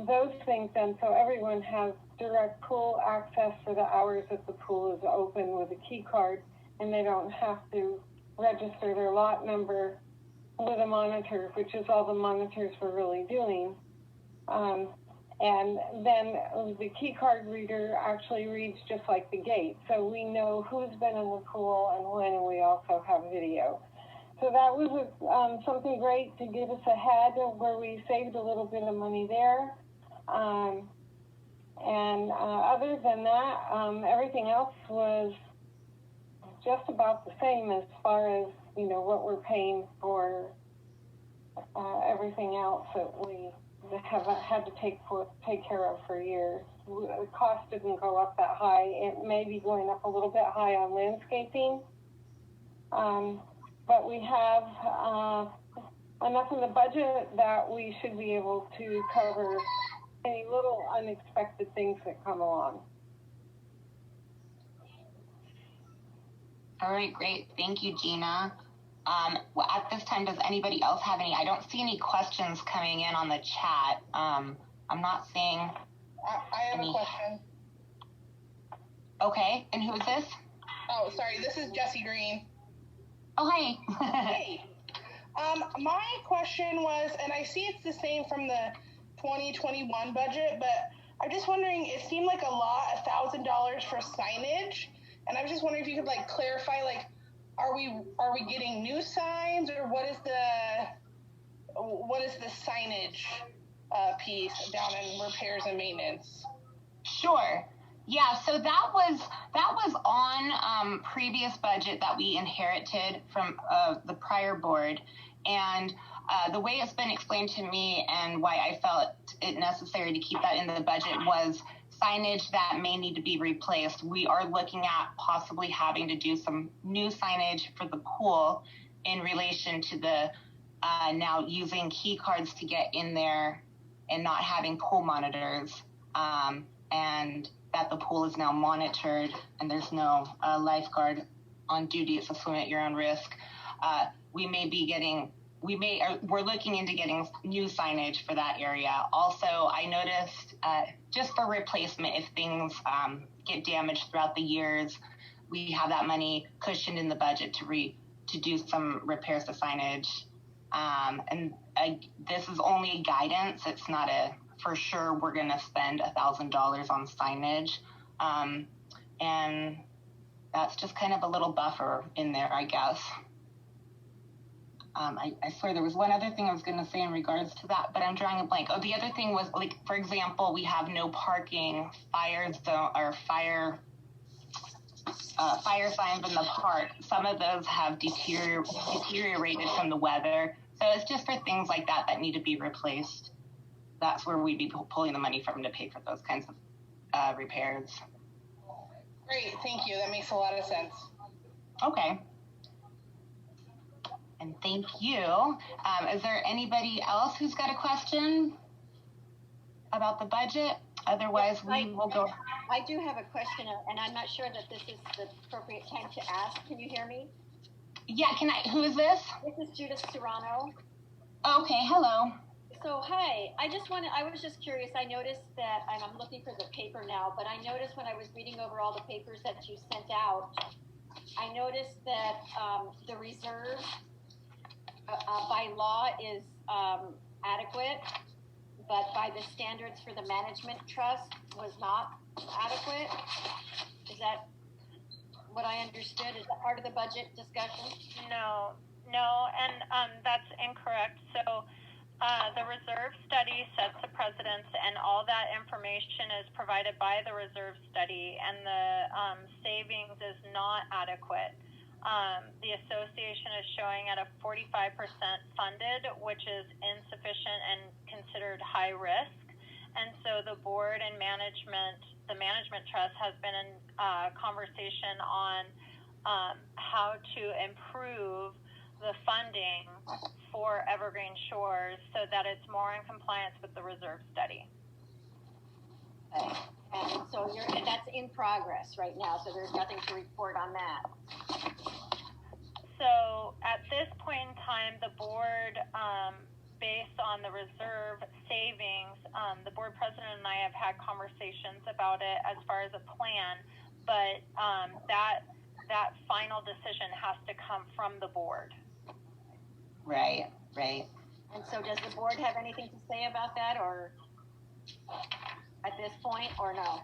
S20: those things done, so everyone has direct pool access for the hours that the pool is open with a key card, and they don't have to register their lot number with a monitor, which is all the monitors were really doing. And then the key card reader actually reads just like the gate. So we know who's been in the pool and when, and we also have video. So that was something great to get us ahead where we saved a little bit of money there. And other than that, everything else was just about the same as far as, you know, what we're paying for everything else that we have had to take care of for years. The cost didn't go up that high. It may be going up a little bit high on landscaping. But we have enough in the budget that we should be able to cover any little unexpected things that come along.
S18: All right, great. Thank you, Gina. Well, at this time, does anybody else have any? I don't see any questions coming in on the chat. I'm not seeing
S5: I have
S18: any.
S5: A question.
S18: Okay, and who is this?
S5: Oh, sorry, this is Jessie Green.
S18: Oh, hi.
S5: Hey. My question was, and I see it's the same from the 2021 budget, but I'm just wondering, it seemed like a lot, $1,000 for signage, and I was just wondering if you could like clarify, like, are we getting new signs, or what is the signage piece down in repairs and maintenance?
S18: Sure. Yeah, so that was on previous budget that we inherited from the prior board, and the way it's been explained to me and why I felt it necessary to keep that in the budget was signage that may need to be replaced. We are looking at possibly having to do some new signage for the pool in relation to the now using key cards to get in there and not having pool monitors, and that the pool is now monitored and there's no lifeguard on duty. It's a swim at your own risk. We're looking into getting new signage for that area. Also, I noticed just for replacement, if things get damaged throughout the years, we have that money cushioned in the budget to do some repairs to signage. And this is only guidance. It's not for sure we're going to spend $1,000 on signage. And that's just kind of a little buffer in there, I guess. I swear there was one other thing I was going to say in regards to that, but I'm drawing a blank. Oh, the other thing was, like, for example, we have no parking fire zone or fire signs in the park. Some of those have deteriorated from the weather. So it's just for things like that need to be replaced. That's where we'd be pulling the money from to pay for those kinds of repairs.
S5: Great, thank you. That makes a lot of sense.
S18: Okay. And thank you. Is there anybody else who's got a question about the budget? Otherwise, we will go.
S3: I do have a question, and I'm not sure that this is the appropriate time to ask. Can you hear me?
S18: Yeah, who is this?
S3: This is Judith Serrano.
S18: Okay, hello.
S3: So, hi. I was just curious. I noticed that, and I'm looking for the paper now, but I noticed when I was reading over all the papers that you sent out, I noticed that the reserve by law is adequate, but by the standards for the management trust was not adequate. Is that what I understood? Is that part of the budget discussion?
S2: No, and that's incorrect. So the reserve study sets the precedence, and all that information is provided by the reserve study, and the savings is not adequate. The association is showing at a 45% funded, which is insufficient and considered high risk. And so the board and the management trust has been in conversation on how to improve the funding for Evergreen Shores so that it's more in compliance with the reserve study.
S3: Okay. And so that's in progress right now, so there's nothing to report on that.
S2: So at this point in time, the board, based on the reserve savings, the board president and I have had conversations about it as far as a plan, but that final decision has to come from the board.
S18: Right, right.
S3: And so does the board have anything to say about that, or at this point, or no?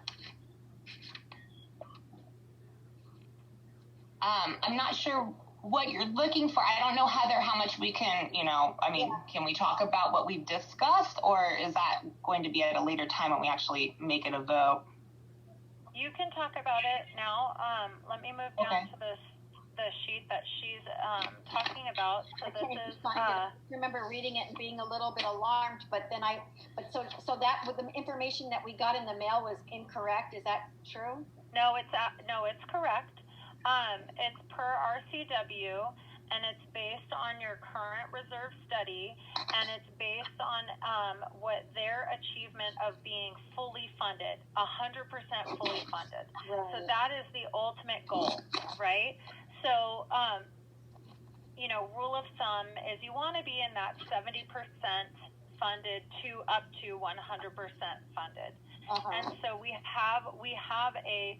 S18: I'm not sure what you're looking for. I don't know, Heather, how much we can, can we talk about what we've discussed, or is that going to be at a later time when we actually make it a vote?
S2: You can talk about it now. Let me move down to the sheet that she's talking about. So
S3: I remember reading it and being a little bit alarmed, but that with the information that we got in the mail was incorrect. Is that true?
S2: No, it's correct. It's per RCW, and it's based on your current reserve study, and it's based on what their achievement of being fully funded, 100% fully funded. Right. So that is the ultimate goal, right? So, rule of thumb is you want to be in that 70% funded to up to 100% funded. And so we have a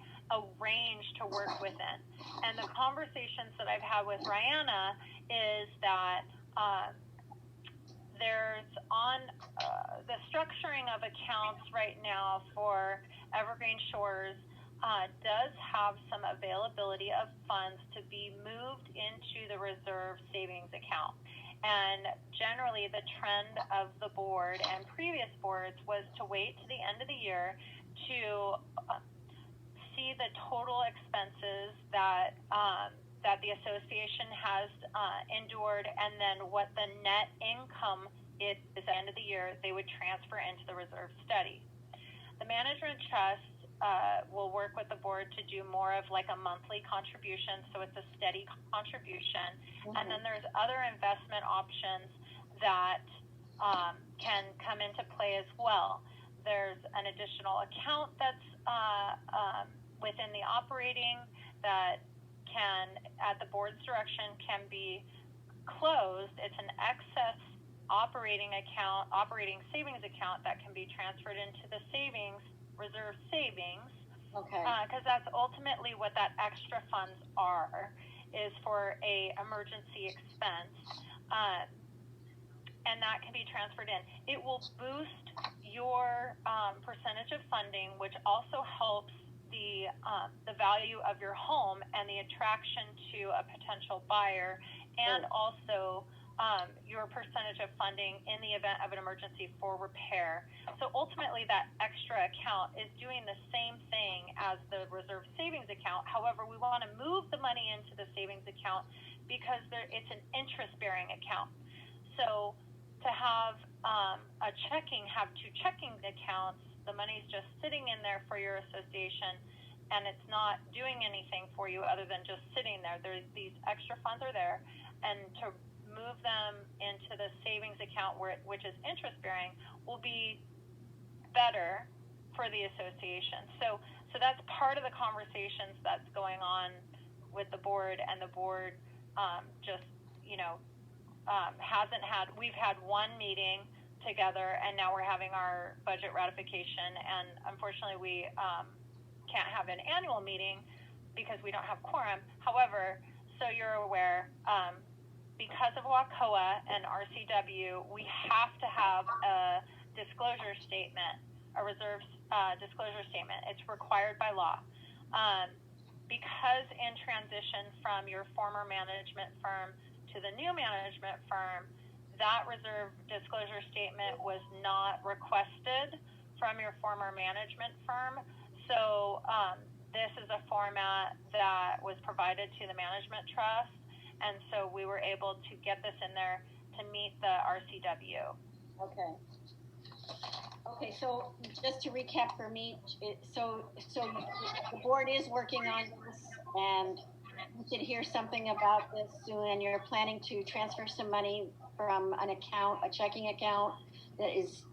S2: range to work within. And the conversations that I've had with Rihanna is that there's on the structuring of accounts right now for Evergreen Shores does have some availability of funds to be moved into the reserve savings account. And generally the trend of the board and previous boards was to wait to the end of the year to see the total expenses that the association has endured, and then what the net income is at the end of the year, they would transfer into the reserve study. The management trust will work with the board to do more of like a monthly contribution, so it's a steady contribution. And then there's other investment options that can come into play as well. There's an additional account that's within the operating that can, at the board's direction, can be closed. It's an excess operating savings account that can be transferred into the reserve savings. Okay. Because that's ultimately what that extra funds is for a emergency expense. And that can be transferred in. It will boost your percentage of funding, which also helps the value of your home and the attraction to a potential buyer, and also your percentage of funding in the event of an emergency for repair. So ultimately that extra account is doing the same thing as the reserve savings account. However, we want to move the money into the savings account because it's an interest-bearing account. So to have have two checking accounts, the money's just sitting in there for your association, and it's not doing anything for you other than just sitting there. These extra funds are there, and to move them into the savings account which is interest bearing will be better for the association. So that's part of the conversations that's going on with the board, and the board we've had one meeting together, and now we're having our budget ratification, and unfortunately we can't have an annual meeting because we don't have quorum. However, so you're aware, because of WACOA and RCW, we have to have a disclosure statement, a reserve disclosure statement. It's required by law. Because in transition from your former management firm to the new management firm, that reserve disclosure statement was not requested from your former management firm. So this is a format that was provided to the management trust, and so we were able to get this in there to meet the RCW.
S3: Okay, so just to recap for me, so the board is working on this, and we should hear something about this soon, and you're planning to transfer some money from an account, a checking account that is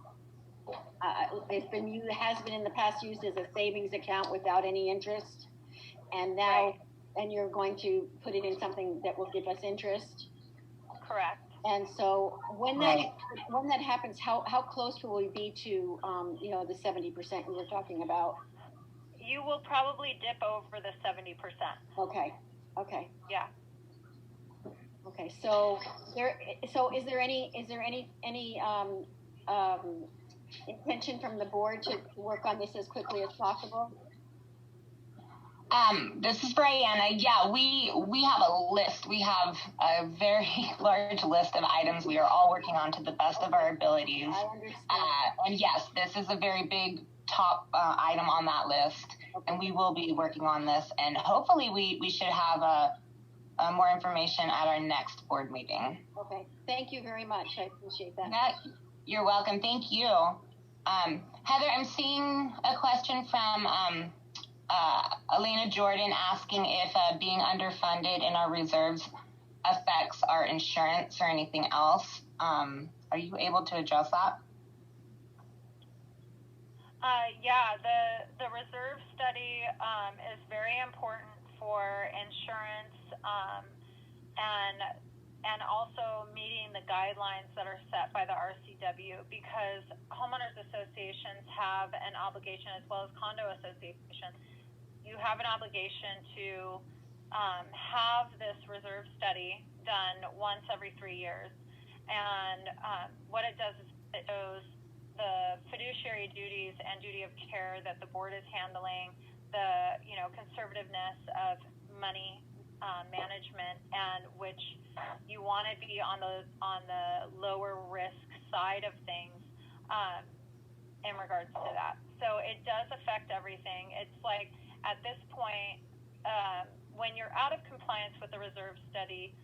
S3: has been in the past used as a savings account without any interest, and now and you're going to put it in something that will give us interest.
S2: Correct.
S3: And so when
S18: Right.
S3: that happens, how close will we be to the 70% we were talking about?
S2: You will probably dip over the 70%.
S3: Okay.
S2: Yeah.
S3: Okay. So is there any intention from the board to work on this as quickly as possible?
S18: This is Brianna. Yeah, we have a list. We have a very large list of items we are all working on to the best of our abilities.
S3: I understand.
S18: And yes, this is a very big top item on that list, and we will be working on this. And hopefully, we should have more information at our next board meeting.
S3: Okay. Thank you very much. I appreciate that.
S18: Yeah, you're welcome. Thank you. Heather, I'm seeing a question from Elena Jordan asking if being underfunded in our reserves affects our insurance or anything else. Are you able to address that?
S2: Yeah, the reserve study is very important for insurance and also meeting the guidelines that are set by the RCW, because homeowners associations have an obligation, as well as condo associations. You have an obligation to have this reserve study done once every 3 years. And what it does is it shows the fiduciary duties and duty of care that the board is handling, the conservativeness of money management, and which you want to be on the lower risk side of things in regards to that. So it does affect everything. It's like at this point, when you're out of compliance with the reserve study,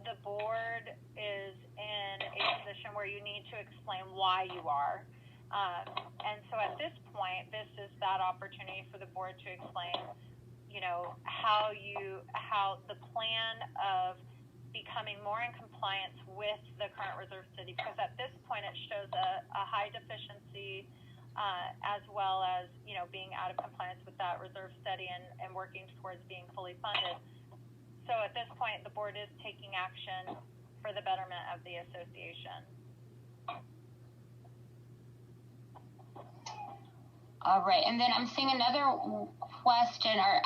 S2: the board is in a position where you need to explain why you are. And so at this point, this is that opportunity for the board to explain, how the plan of becoming more in compliance with the current reserve study, because at this point it shows a high deficiency, as well as, being out of compliance with that reserve study and working towards being fully funded. So at this point, the board is taking action for the betterment of the association.
S18: All right, and then I'm seeing another question, or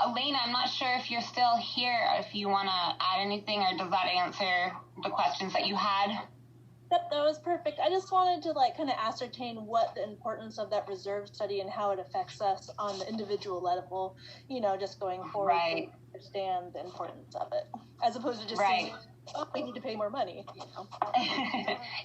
S18: Elena, I'm not sure if you're still here, if you want to add anything, or does that answer the questions that you had?
S17: Yep, that was perfect. I just wanted to kind of ascertain what the importance of that reserve study and how it affects us on the individual level, just going forward.
S18: Right.
S17: To understand the importance of it, as opposed to just saying, oh, we need to pay more money.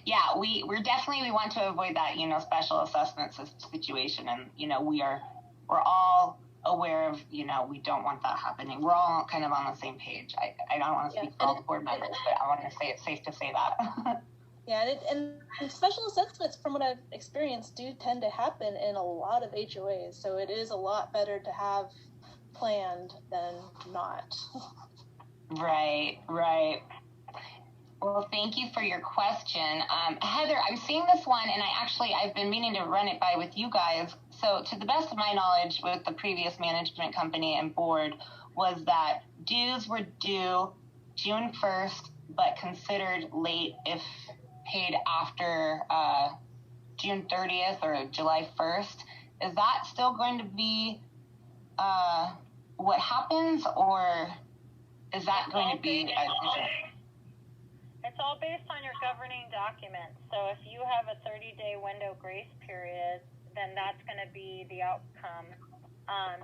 S18: Yeah, we want to avoid that, special assessment situation, and we're all aware of, we don't want that happening. We're all kind of on the same page. I don't want to speak for all the board members, but I want to say it's safe to say that.
S17: Yeah, and special assessments, from what I've experienced, do tend to happen in a lot of HOAs, so it is a lot better to have planned than not.
S18: Right. Well, thank you for your question. Heather, I'm seeing this one, and I've been meaning to run it by with you guys. So to the best of my knowledge with the previous management company and board was that dues were due June 1st, but considered late if paid after June 30th or July 1st. Is that still going to be what happens, or is that going to be
S2: It's all based on your governing documents. So if you have a 30-day window grace period, then that's going to be the outcome.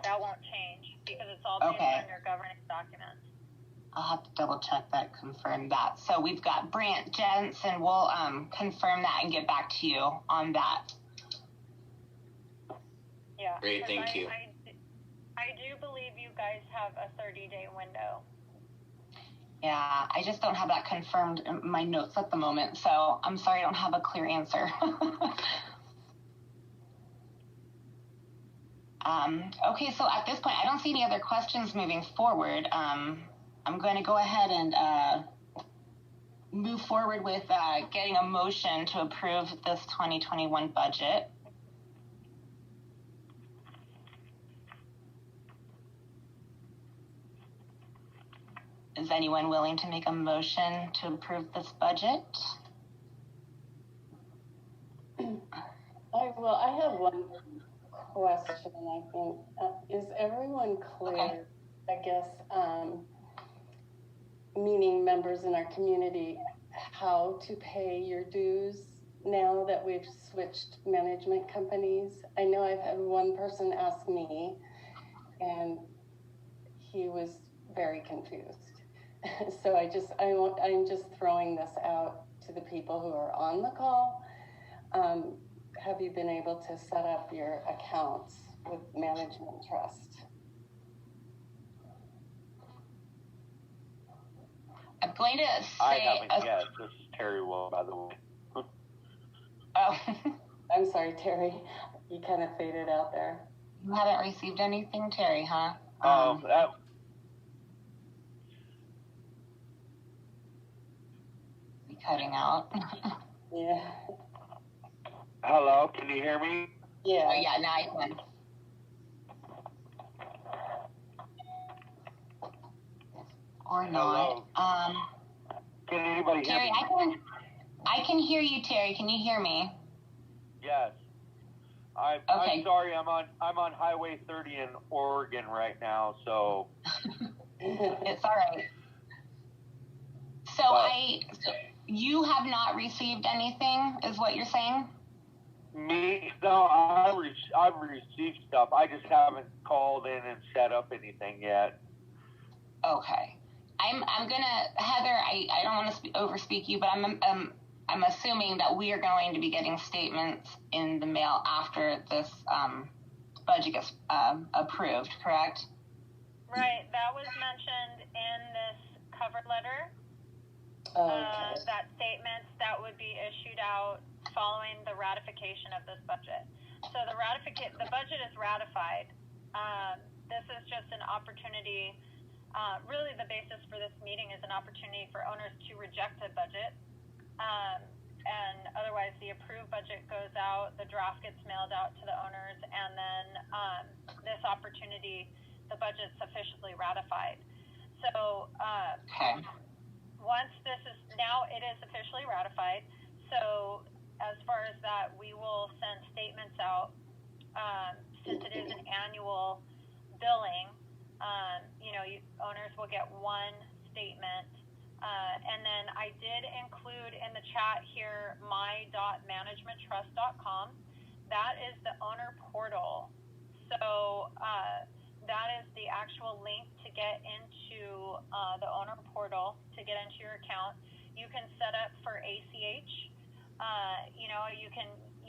S2: That won't change because it's all based on your governing documents.
S18: I'll have to double check that, confirm that. So we've got Brant Jensen. We'll confirm that and get back to you on that.
S2: Yeah.
S9: Great, thank you.
S2: I do believe you guys have a 30-day window.
S18: Yeah, I just don't have that confirmed in my notes at the moment, so I'm sorry I don't have a clear answer. Okay, so at this point, I don't see any other questions moving forward. I'm going to go ahead and move forward with getting a motion to approve this 2021 budget. Is anyone willing to make a motion to approve this budget?
S19: I have one question, I think. Is everyone clear,
S18: Okay.
S19: I guess, meaning members in our community, how to pay your dues now that we've switched management companies? I know I've had one person ask me, and he was very confused. So I'm just throwing this out to the people who are on the call. Have you been able to set up your accounts with Management Trust?
S18: I'm going to say.
S1: I haven't yet. This is Terry Will, by the way.
S18: Oh.
S19: I'm sorry, Terry. You kind of faded out there.
S18: You haven't received anything, Terry, huh?
S1: That.
S18: Cutting out.
S19: Yeah.
S1: Hello, can you hear me?
S19: Yeah.
S18: Oh, yeah, now I can. Or not.
S1: Hello. Can anybody hear
S18: Terry,
S1: me?
S18: I can hear you, Terry. Can you hear me?
S1: Yes.
S18: Okay.
S1: I'm sorry. I'm on Highway 30 in Oregon right now, so.
S18: It's all right. So you have not received anything, is what you're saying?
S1: Me? No, I've received stuff. I just haven't called in and set up anything yet.
S18: Okay. I'm gonna, Heather, I don't want to overspeak you, but I'm assuming that we are going to be getting statements in the mail after this budget gets approved, correct?
S2: Right. That was mentioned in this cover letter.
S19: Okay.
S2: That statements that would be issued out following the ratification of this budget. So the budget is ratified. This is just an opportunity. Really, the basis for this meeting is an opportunity for owners to reject the budget. And otherwise, the approved budget goes out, the draft gets mailed out to the owners, and then this opportunity, the budget's officially ratified. So once it is officially ratified. So as far as that, we will send statements out since it is an annual billing. Owners will get one statement. And then I did include in the chat here my.managementtrust.com. That is the owner portal. So that is the actual link to get into the owner portal, to get into your account. You can set up for ACH.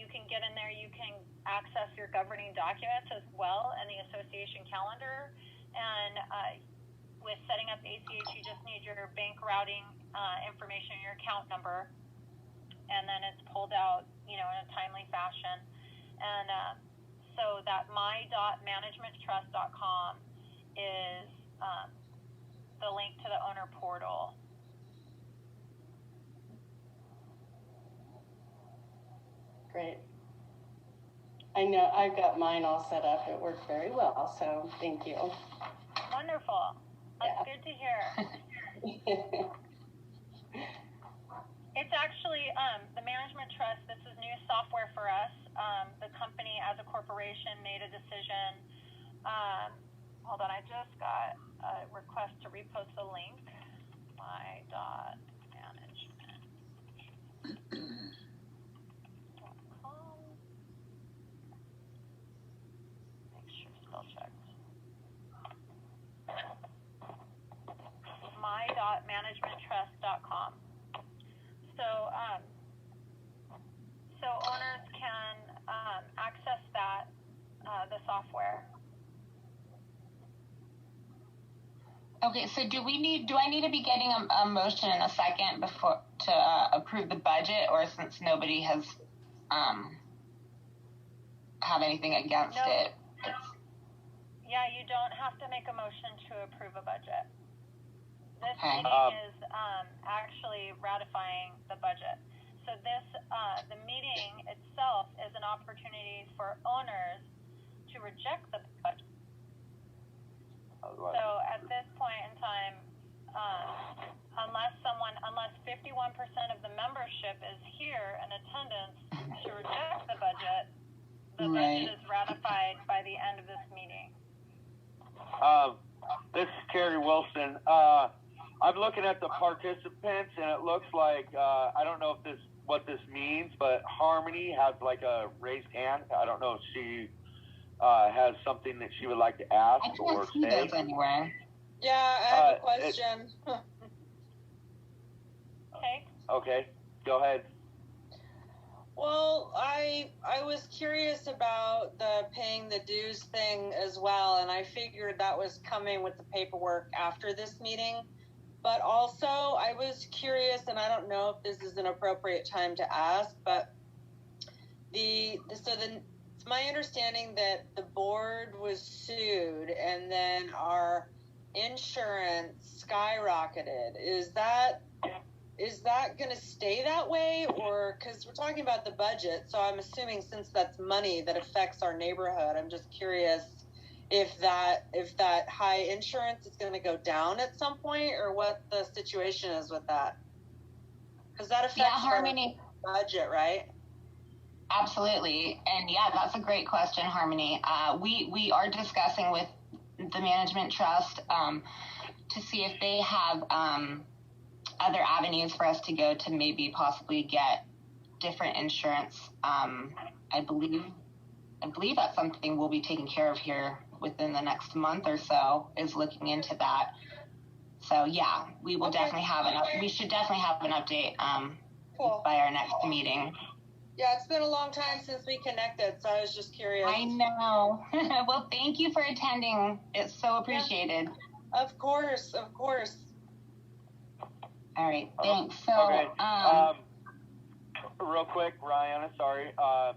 S2: You can get in there. You can access your governing documents as well and the association calendar. And with setting up ACH, you just need your bank routing information, your account number, and then it's pulled out, in a timely fashion. And so that my.managementtrust.com is the link to the owner portal.
S19: Great. I know I've got mine all set up. It worked very well, so thank you.
S2: Wonderful. That's good to hear. It's actually the Management Trust. This is new software for us. The company, as a corporation, made a decision. Hold on, I just got a request to repost the link. My.management.com. Make sure spell checked. my.managementtrust.com. So owners can access that, the software.
S18: Okay, so do I need to be getting a motion in a second before to approve the budget, or since nobody has have anything against it?
S2: Yeah, you don't have to make a motion to approve a budget. This
S18: Okay.
S2: meeting is actually ratifying the budget. So the meeting itself is an opportunity for owners to reject the budget. So at this point in time, unless 51% of the membership is here in attendance to reject the budget is ratified by the end of this meeting.
S1: This is Terry Wilson. I'm looking at the participants, and it looks like I don't know if what this means, but Harmony has like a raised hand. I don't know if she has something that she would like to ask or
S18: see
S1: say.
S18: those anywhere.
S16: Yeah, I have a question.
S1: Okay, go ahead.
S16: Well, I was curious about the paying the dues thing as well, and I figured that was coming with the paperwork after this meeting. But also, I was curious, and I don't know if this is an appropriate time to ask, but it's my understanding that the board was sued, and then our insurance skyrocketed. Is that going to stay that way, or because we're talking about the budget, so I'm assuming since that's money that affects our neighborhood, I'm just curious if that high insurance is going to go down at some point, or what the situation is with that, because that affects
S18: Harmony.
S16: Our budget, right?
S18: Absolutely, and that's a great question, Harmony. We are discussing with the management trust to see if they have other avenues for us to go to maybe possibly get different insurance. I believe that's something we'll be taking care of here within the next month or so, is looking into that. So we will definitely have we should definitely have an update by our next meeting.
S16: Yeah, it's been a long time since we connected, so I was just curious.
S18: I know. Well, thank you for attending. It's so appreciated.
S16: Yeah. Of course.
S18: All right, thanks. So,
S1: okay. Real quick, Ryan, sorry. On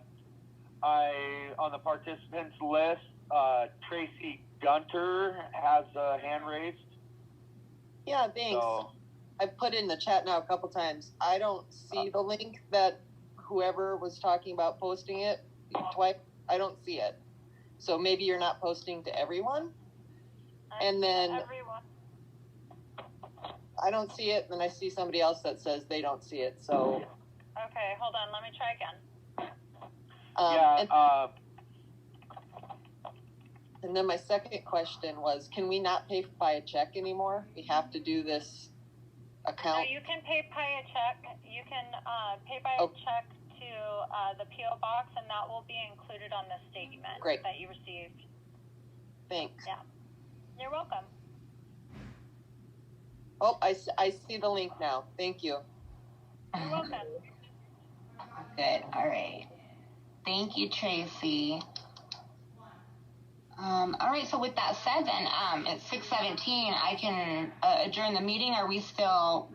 S1: the participants list, Tracy Gunter has a hand raised.
S21: Yeah, thanks.
S1: So,
S21: I put in the chat now a couple times. I don't see the link that whoever was talking about posting it twice. I don't see it. So maybe you're not posting to everyone. And then
S2: everyone.
S21: I don't see it, and I see somebody else that says they don't see it. So
S2: okay, hold on. Let me try again.
S21: And then my second question was, can we not pay by a check anymore? We have to do this account.
S2: No, you can pay by a check. You can pay by a check to the PO box, and that will be included on the statement that you received.
S21: Thanks.
S2: Yeah, you're welcome.
S21: Oh, I see the link now. Thank you.
S2: You're welcome.
S18: Good. All right. Thank you, Tracy. All right. So with that said, then it's 6:17. I can adjourn the meeting. Are we still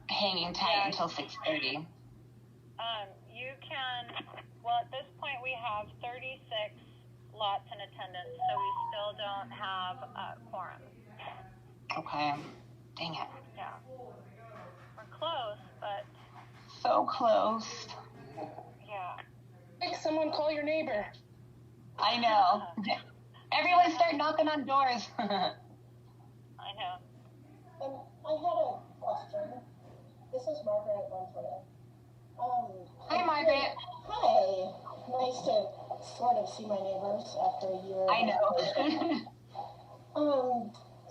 S18: hanging tight until 6:30?
S2: You can. Well, at this point, we have 36 lots in attendance, so we still don't have a quorum.
S18: Okay. Dang it.
S2: Yeah. We're close, but.
S18: So close.
S2: Yeah.
S5: Make someone call your neighbor.
S18: I know. Everyone start knocking on doors.
S2: I know.
S22: I had a question. This is Margaret Montoya.
S18: Hi, Margaret.
S22: Hi. Nice to sort of see my neighbors after a year.
S18: I know.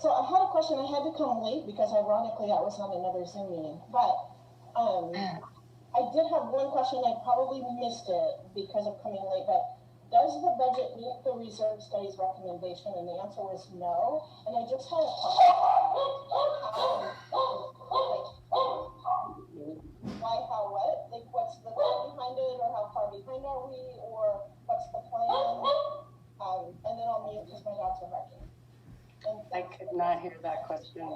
S22: So I had a question. I had to come late because ironically I was on another Zoom meeting. But I did have one question. I probably missed it because of coming late. But does the budget meet the reserve studies recommendation? And the answer was no. And I just had a question. Why, how, what? Like, what's the thought behind it, or how far behind are we, or what's the plan? And then I'll mute because my dogs are barking.
S19: I could not hear that question.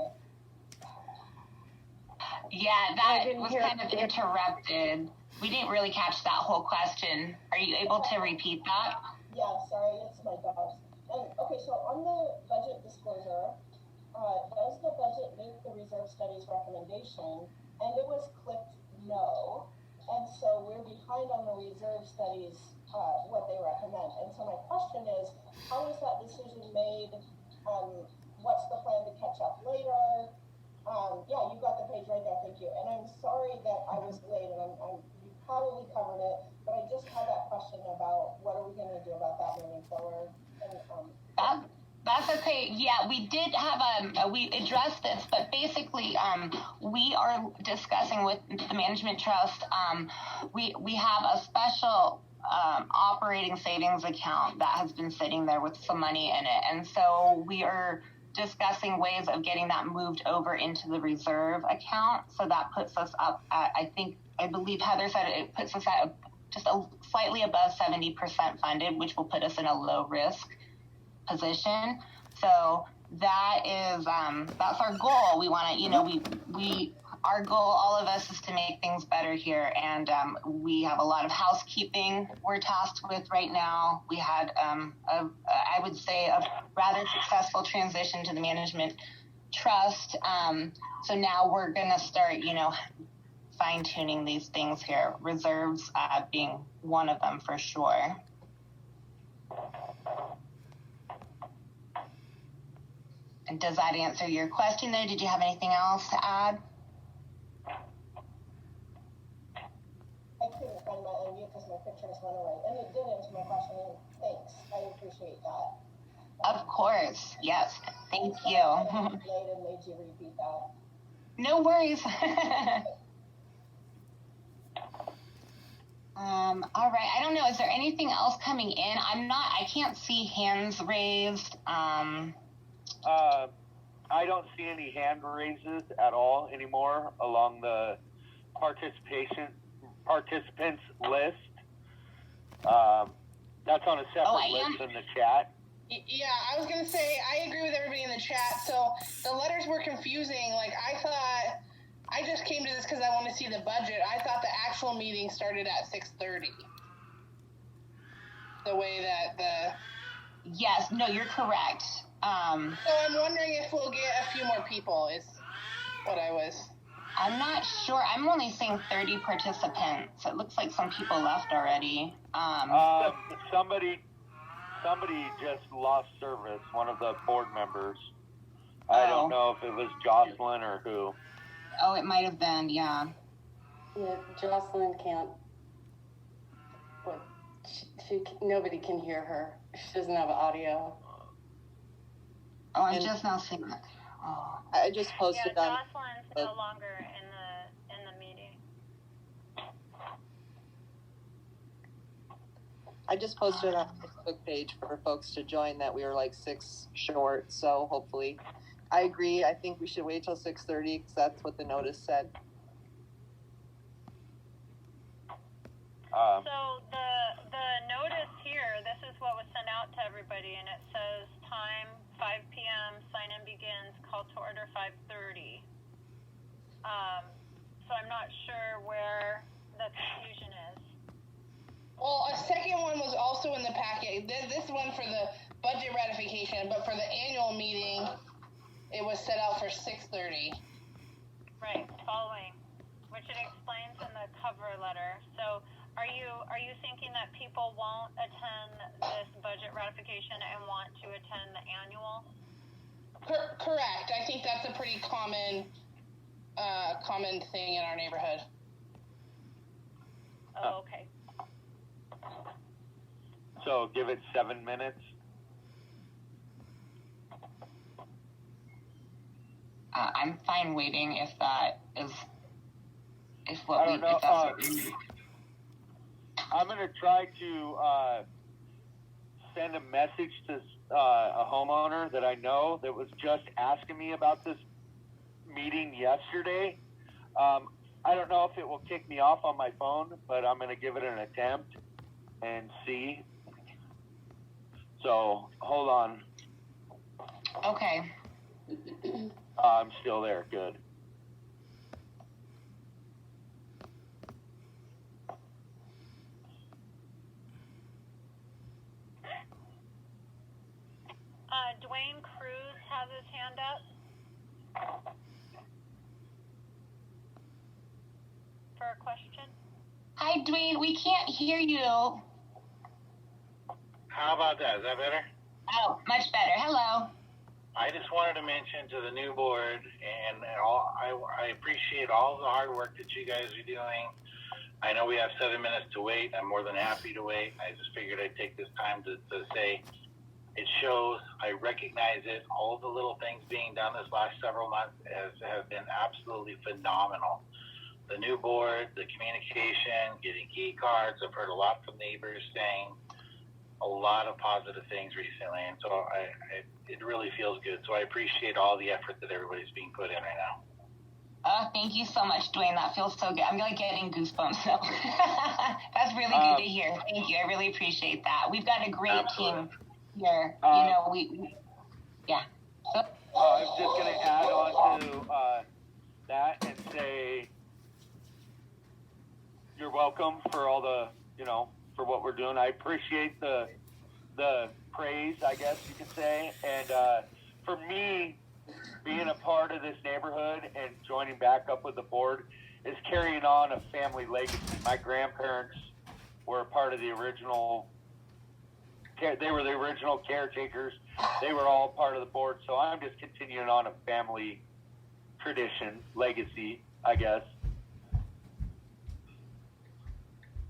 S18: Yeah, that was kind of interrupted. We didn't really catch that whole question. Are you able to repeat that?
S22: Yeah, sorry, it's my dogs. Okay, so on the budget disclosure, does the budget meet the reserve studies recommendation? And it was clicked no. And so we're behind on the reserve studies, what they recommend. And so my question is, how is that decision made? What's the plan to catch up later? Yeah, you got the page right there. Thank you. And I'm sorry that I was late, and you probably covered it, but I just had that question about what are we going to do about that moving forward. And
S18: that's okay. Yeah, we did have we addressed this, but basically, we are discussing with the management trust. We have a special operating savings account that has been sitting there with some money in it, and so we are discussing ways of getting that moved over into the reserve account. So that puts us up at, I believe Heather said it puts us at just slightly above 70% funded, which will put us in a low risk position. So that is that's our goal. We want to, our goal, all of us, is to make things better here, and we have a lot of housekeeping we're tasked with right now. We had I would say a rather successful transition to the management trust, so now we're gonna start fine-tuning these things here, reserves being one of them for sure. And does that answer your question there? Did you have anything else to add?
S22: I couldn't find my unmute because my pictures went away. And it did answer my question. Thanks. I appreciate that.
S18: Of course. Yes. Thank you.
S22: I late and made you repeat that.
S18: No worries. All right. I don't know. Is there anything else coming in? I can't see hands raised.
S1: I don't see any hand raises at all anymore along the participants list. That's on a separate list in the chat.
S5: Yeah, I was gonna say I agree with everybody in the chat. So the letters were confusing. Like I thought, I just came to this because I want to see the budget. I thought the actual meeting started at 6:30. The way that the.
S18: Yes. No, you're correct.
S5: So I'm wondering if we'll get a few more people. Is what I was.
S18: I'm not sure. I'm only seeing 30 participants. It looks like some people left already.
S1: Somebody just lost service. One of the board members. I don't know if it was Jocelyn or who.
S18: Oh, it might have been. Yeah.
S19: Yeah, Jocelyn can't. Nobody can hear her. She doesn't have audio.
S18: Oh, I'm just now seeing it. Oh.
S21: I just posted on.
S2: Jocelyn's no longer in the meeting.
S21: I just posted on the Facebook page for folks to join that we were like 6 short. So hopefully, I agree. I think we should wait till 6:30 because that's what the notice said.
S2: So the notice here, this is what was sent out to everybody, and it says time 5 p.m. Sign-in begins. Call to order 5:30. So I'm not sure where the confusion is.
S5: Well, a second one was also in the packet. This one for the budget ratification, but for the annual meeting, it was set out for 6:30.
S2: Right, following, which it explains in the cover letter. So are you thinking that people won't attend this budget ratification and want to attend the annual?
S5: Correct. I think that's a pretty common thing in our neighborhood.
S2: Oh, okay.
S1: So give it 7 minutes.
S18: I'm fine waiting if that is what
S1: I don't know.
S18: if that's what we need.
S1: I'm going to try to send a message to a homeowner that I know that was just asking me about this meeting yesterday. I don't know if it will kick me off on my phone, but I'm going to give it an attempt and see. So, hold on.
S18: Okay.
S1: I'm still there. Good.
S2: Dwayne Cruz has his hand up for a question.
S18: Hi, Dwayne. We can't hear you.
S7: How about that? Is that better?
S18: Oh, much better. Hello.
S7: I just wanted to mention to the new board, and I appreciate all the hard work that you guys are doing. I know we have 7 minutes to wait. I'm more than happy to wait. I just figured I'd take this time to say it shows, I recognize it. All the little things being done this last several months have been absolutely phenomenal. The new board, the communication, getting key cards. I've heard a lot from neighbors saying a lot of positive things recently, and so it really feels good. So I appreciate all the effort that everybody's being put in right now.
S18: Thank you so much, Dwayne. That feels so good. I'm like getting goosebumps now. That's really good to hear. Thank you. I really appreciate that. We've got a great team here. Yeah. So,
S1: I was just going to add on to that and say you're welcome for all the, for what we're doing. I appreciate the praise, I guess you could say. And for me, being a part of this neighborhood and joining back up with the board is carrying on a family legacy. My grandparents were a part of the original, they were the original caretakers. They were all part of the board. So I'm just continuing on a family tradition, legacy, I guess.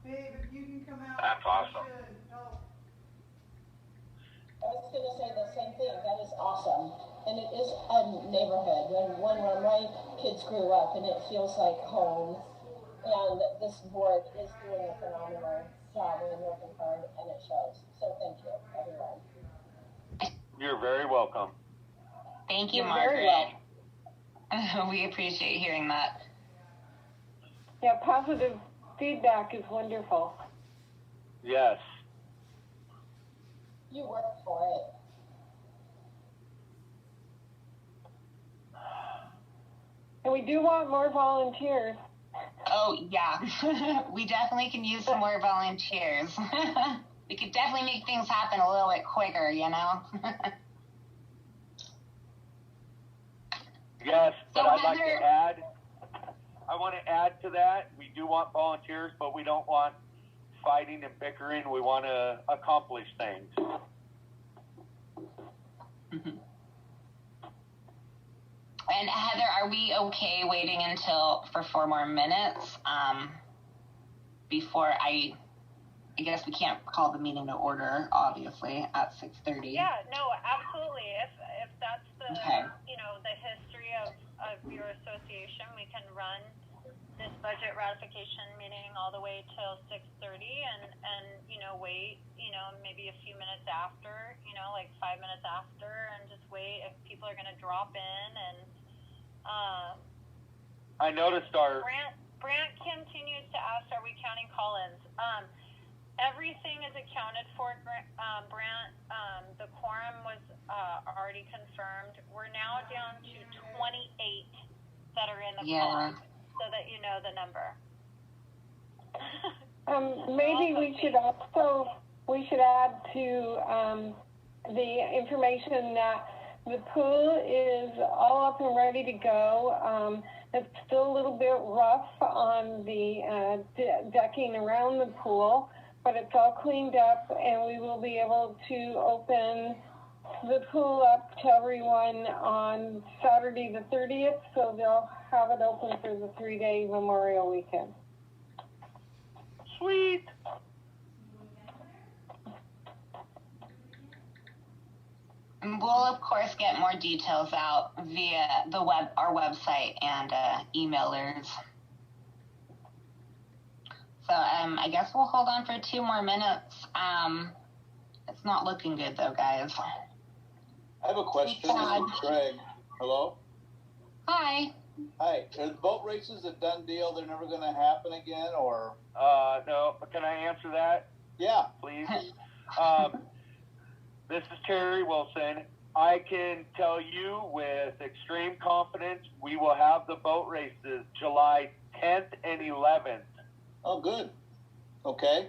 S8: Babe, if you can come out.
S7: That's awesome.
S22: I was going to say the same thing. That is awesome. And it is a neighborhood. When my kids grew up, and it feels like home. And this board is doing a phenomenal job and working hard, and it shows. So thank you, everyone.
S1: You're very welcome.
S18: Thank you,
S22: You're
S18: Margaret.
S22: very welcome.
S18: We appreciate hearing that.
S20: Yeah, positive feedback is wonderful.
S1: Yes.
S22: You worked for it.
S20: And we do want more volunteers.
S18: Oh, yeah. We definitely can use some more volunteers. We could definitely make things happen a little bit quicker,
S1: Yes, but
S18: So
S1: I'd like
S18: Heather-
S1: to add, I want to add to that, we do want volunteers, but we don't want fighting and bickering. We want to accomplish things.
S18: And Heather, are we okay waiting for 4 more minutes before I guess we can't call the meeting to order, obviously, at 6:30.
S2: Yeah, no, absolutely. If that's the
S18: Okay.
S2: The history of your association, we can run this budget ratification meeting all the way till 6:30 and wait, maybe a few minutes after, like 5 minutes after, and just wait if people are going to drop in. And
S1: I noticed our
S2: Brant continues to ask, are we counting call-ins? Everything is accounted for, Brant. The quorum was already confirmed. We're now down to 28 that are in the quorum, so that you know the number.
S20: Maybe we should add to the information that the pool is all up and ready to go. It's still a little bit rough on the decking around the pool, but it's all cleaned up, and we will be able to open the pool up to everyone on Saturday the 30th, so they'll have it open for the 3-day Memorial Weekend.
S1: Sweet.
S18: And we'll of course get more details out via our website and emailers. So I guess we'll hold on for 2 more minutes. It's not looking good though, guys.
S12: I have a question. This is Greg. Hello?
S18: Hi.
S12: Hi. Are the boat races a done deal? They're never going to happen again, or?
S1: No. Can I answer that?
S12: Yeah.
S1: Please. This is Terry Wilson. I can tell you with extreme confidence we will have the boat races July 10th and 11th.
S12: Oh, good. Okay.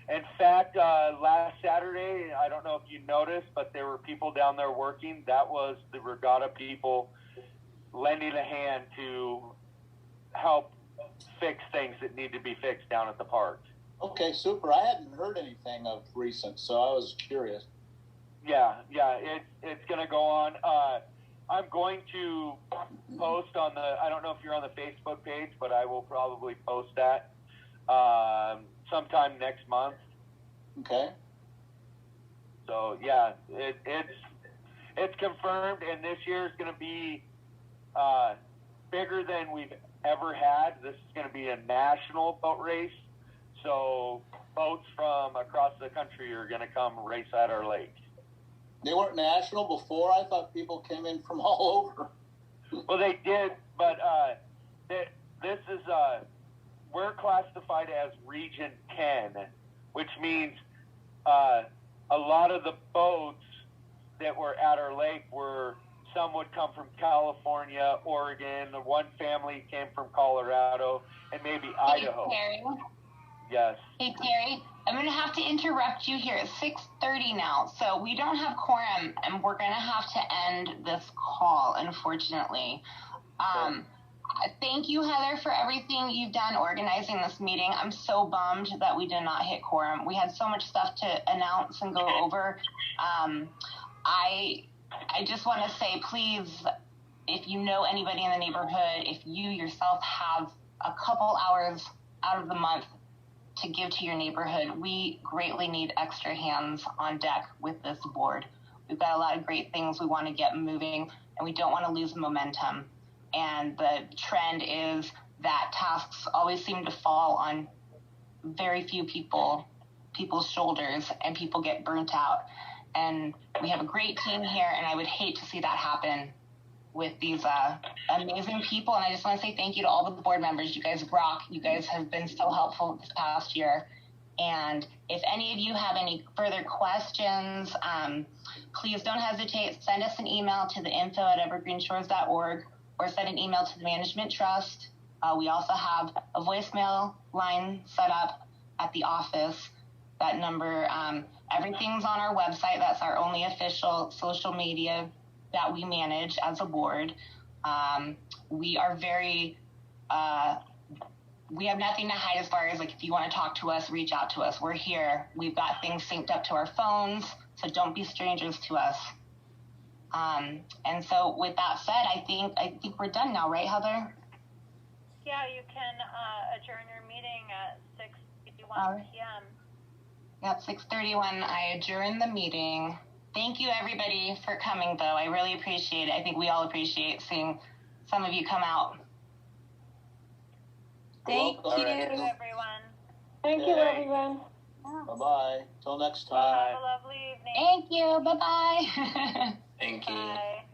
S1: In fact, last Saturday, I don't know if you noticed, but there were people down there working. That was the regatta people lending a hand to help fix things that need to be fixed down at the park.
S12: Okay, super. I hadn't heard anything of recent, so I was curious.
S1: Yeah, it's gonna go on. I'm going to post on the. I don't know if you're on the Facebook page, but I will probably post that sometime next month.
S12: Okay.
S1: So yeah, it's confirmed, and this year is going to be bigger than we've ever had. This is going to be a national boat race, so boats from across the country are going to come race at our lake.
S12: They weren't national before? I thought people came in from all over.
S1: Well, they did, but this is we're classified as Region 10, which means a lot of the boats that were at our lake were, some would come from California, Oregon, one family came from Colorado, and maybe Idaho.
S18: Terry.
S1: Yes.
S18: Hey, Terry, I'm going to have to interrupt you here. It's 6:30 now, so we don't have quorum, and we're going to have to end this call, unfortunately. Thank you, Heather, for everything you've done organizing this meeting. I'm so bummed that we did not hit quorum. We had so much stuff to announce and go over. I just want to say, please, if you know anybody in the neighborhood, if you yourself have a couple hours out of the month to give to your neighborhood, we greatly need extra hands on deck with this board. We've got a lot of great things we want to get moving, and we don't want to lose momentum. And the trend is that tasks always seem to fall on very few people's shoulders, and people get burnt out. And we have a great team here, and I would hate to see that happen with these amazing people. And I just want to say thank you to all the board members. You guys rock. You guys have been so helpful this past year. And if any of you have any further questions, please don't hesitate. Send us an email to the info@evergreenshores.org or send an email to the Management Trust. We also have a voicemail line set up at the office. That number, everything's on our website. That's our only official social media that we manage as a board. We are very, we have nothing to hide as far as, like, if you want to talk to us, reach out to us. We're here. We've got things synced up to our phones, so don't be strangers to us. And so with that said, I think we're done now, right, Heather?
S2: Yeah, you can adjourn your meeting at 6:51 p.m.
S18: At 6:31, I adjourn the meeting. Thank you, everybody, for coming, though. I really appreciate it. I think we all appreciate seeing some of you come out.
S21: Thank you.
S2: Thank you, everyone.
S20: Thank you, everyone.
S12: Bye-bye. Till next time.
S2: Have a lovely evening.
S18: Thank you. Bye-bye.
S9: Thank you.
S2: Bye.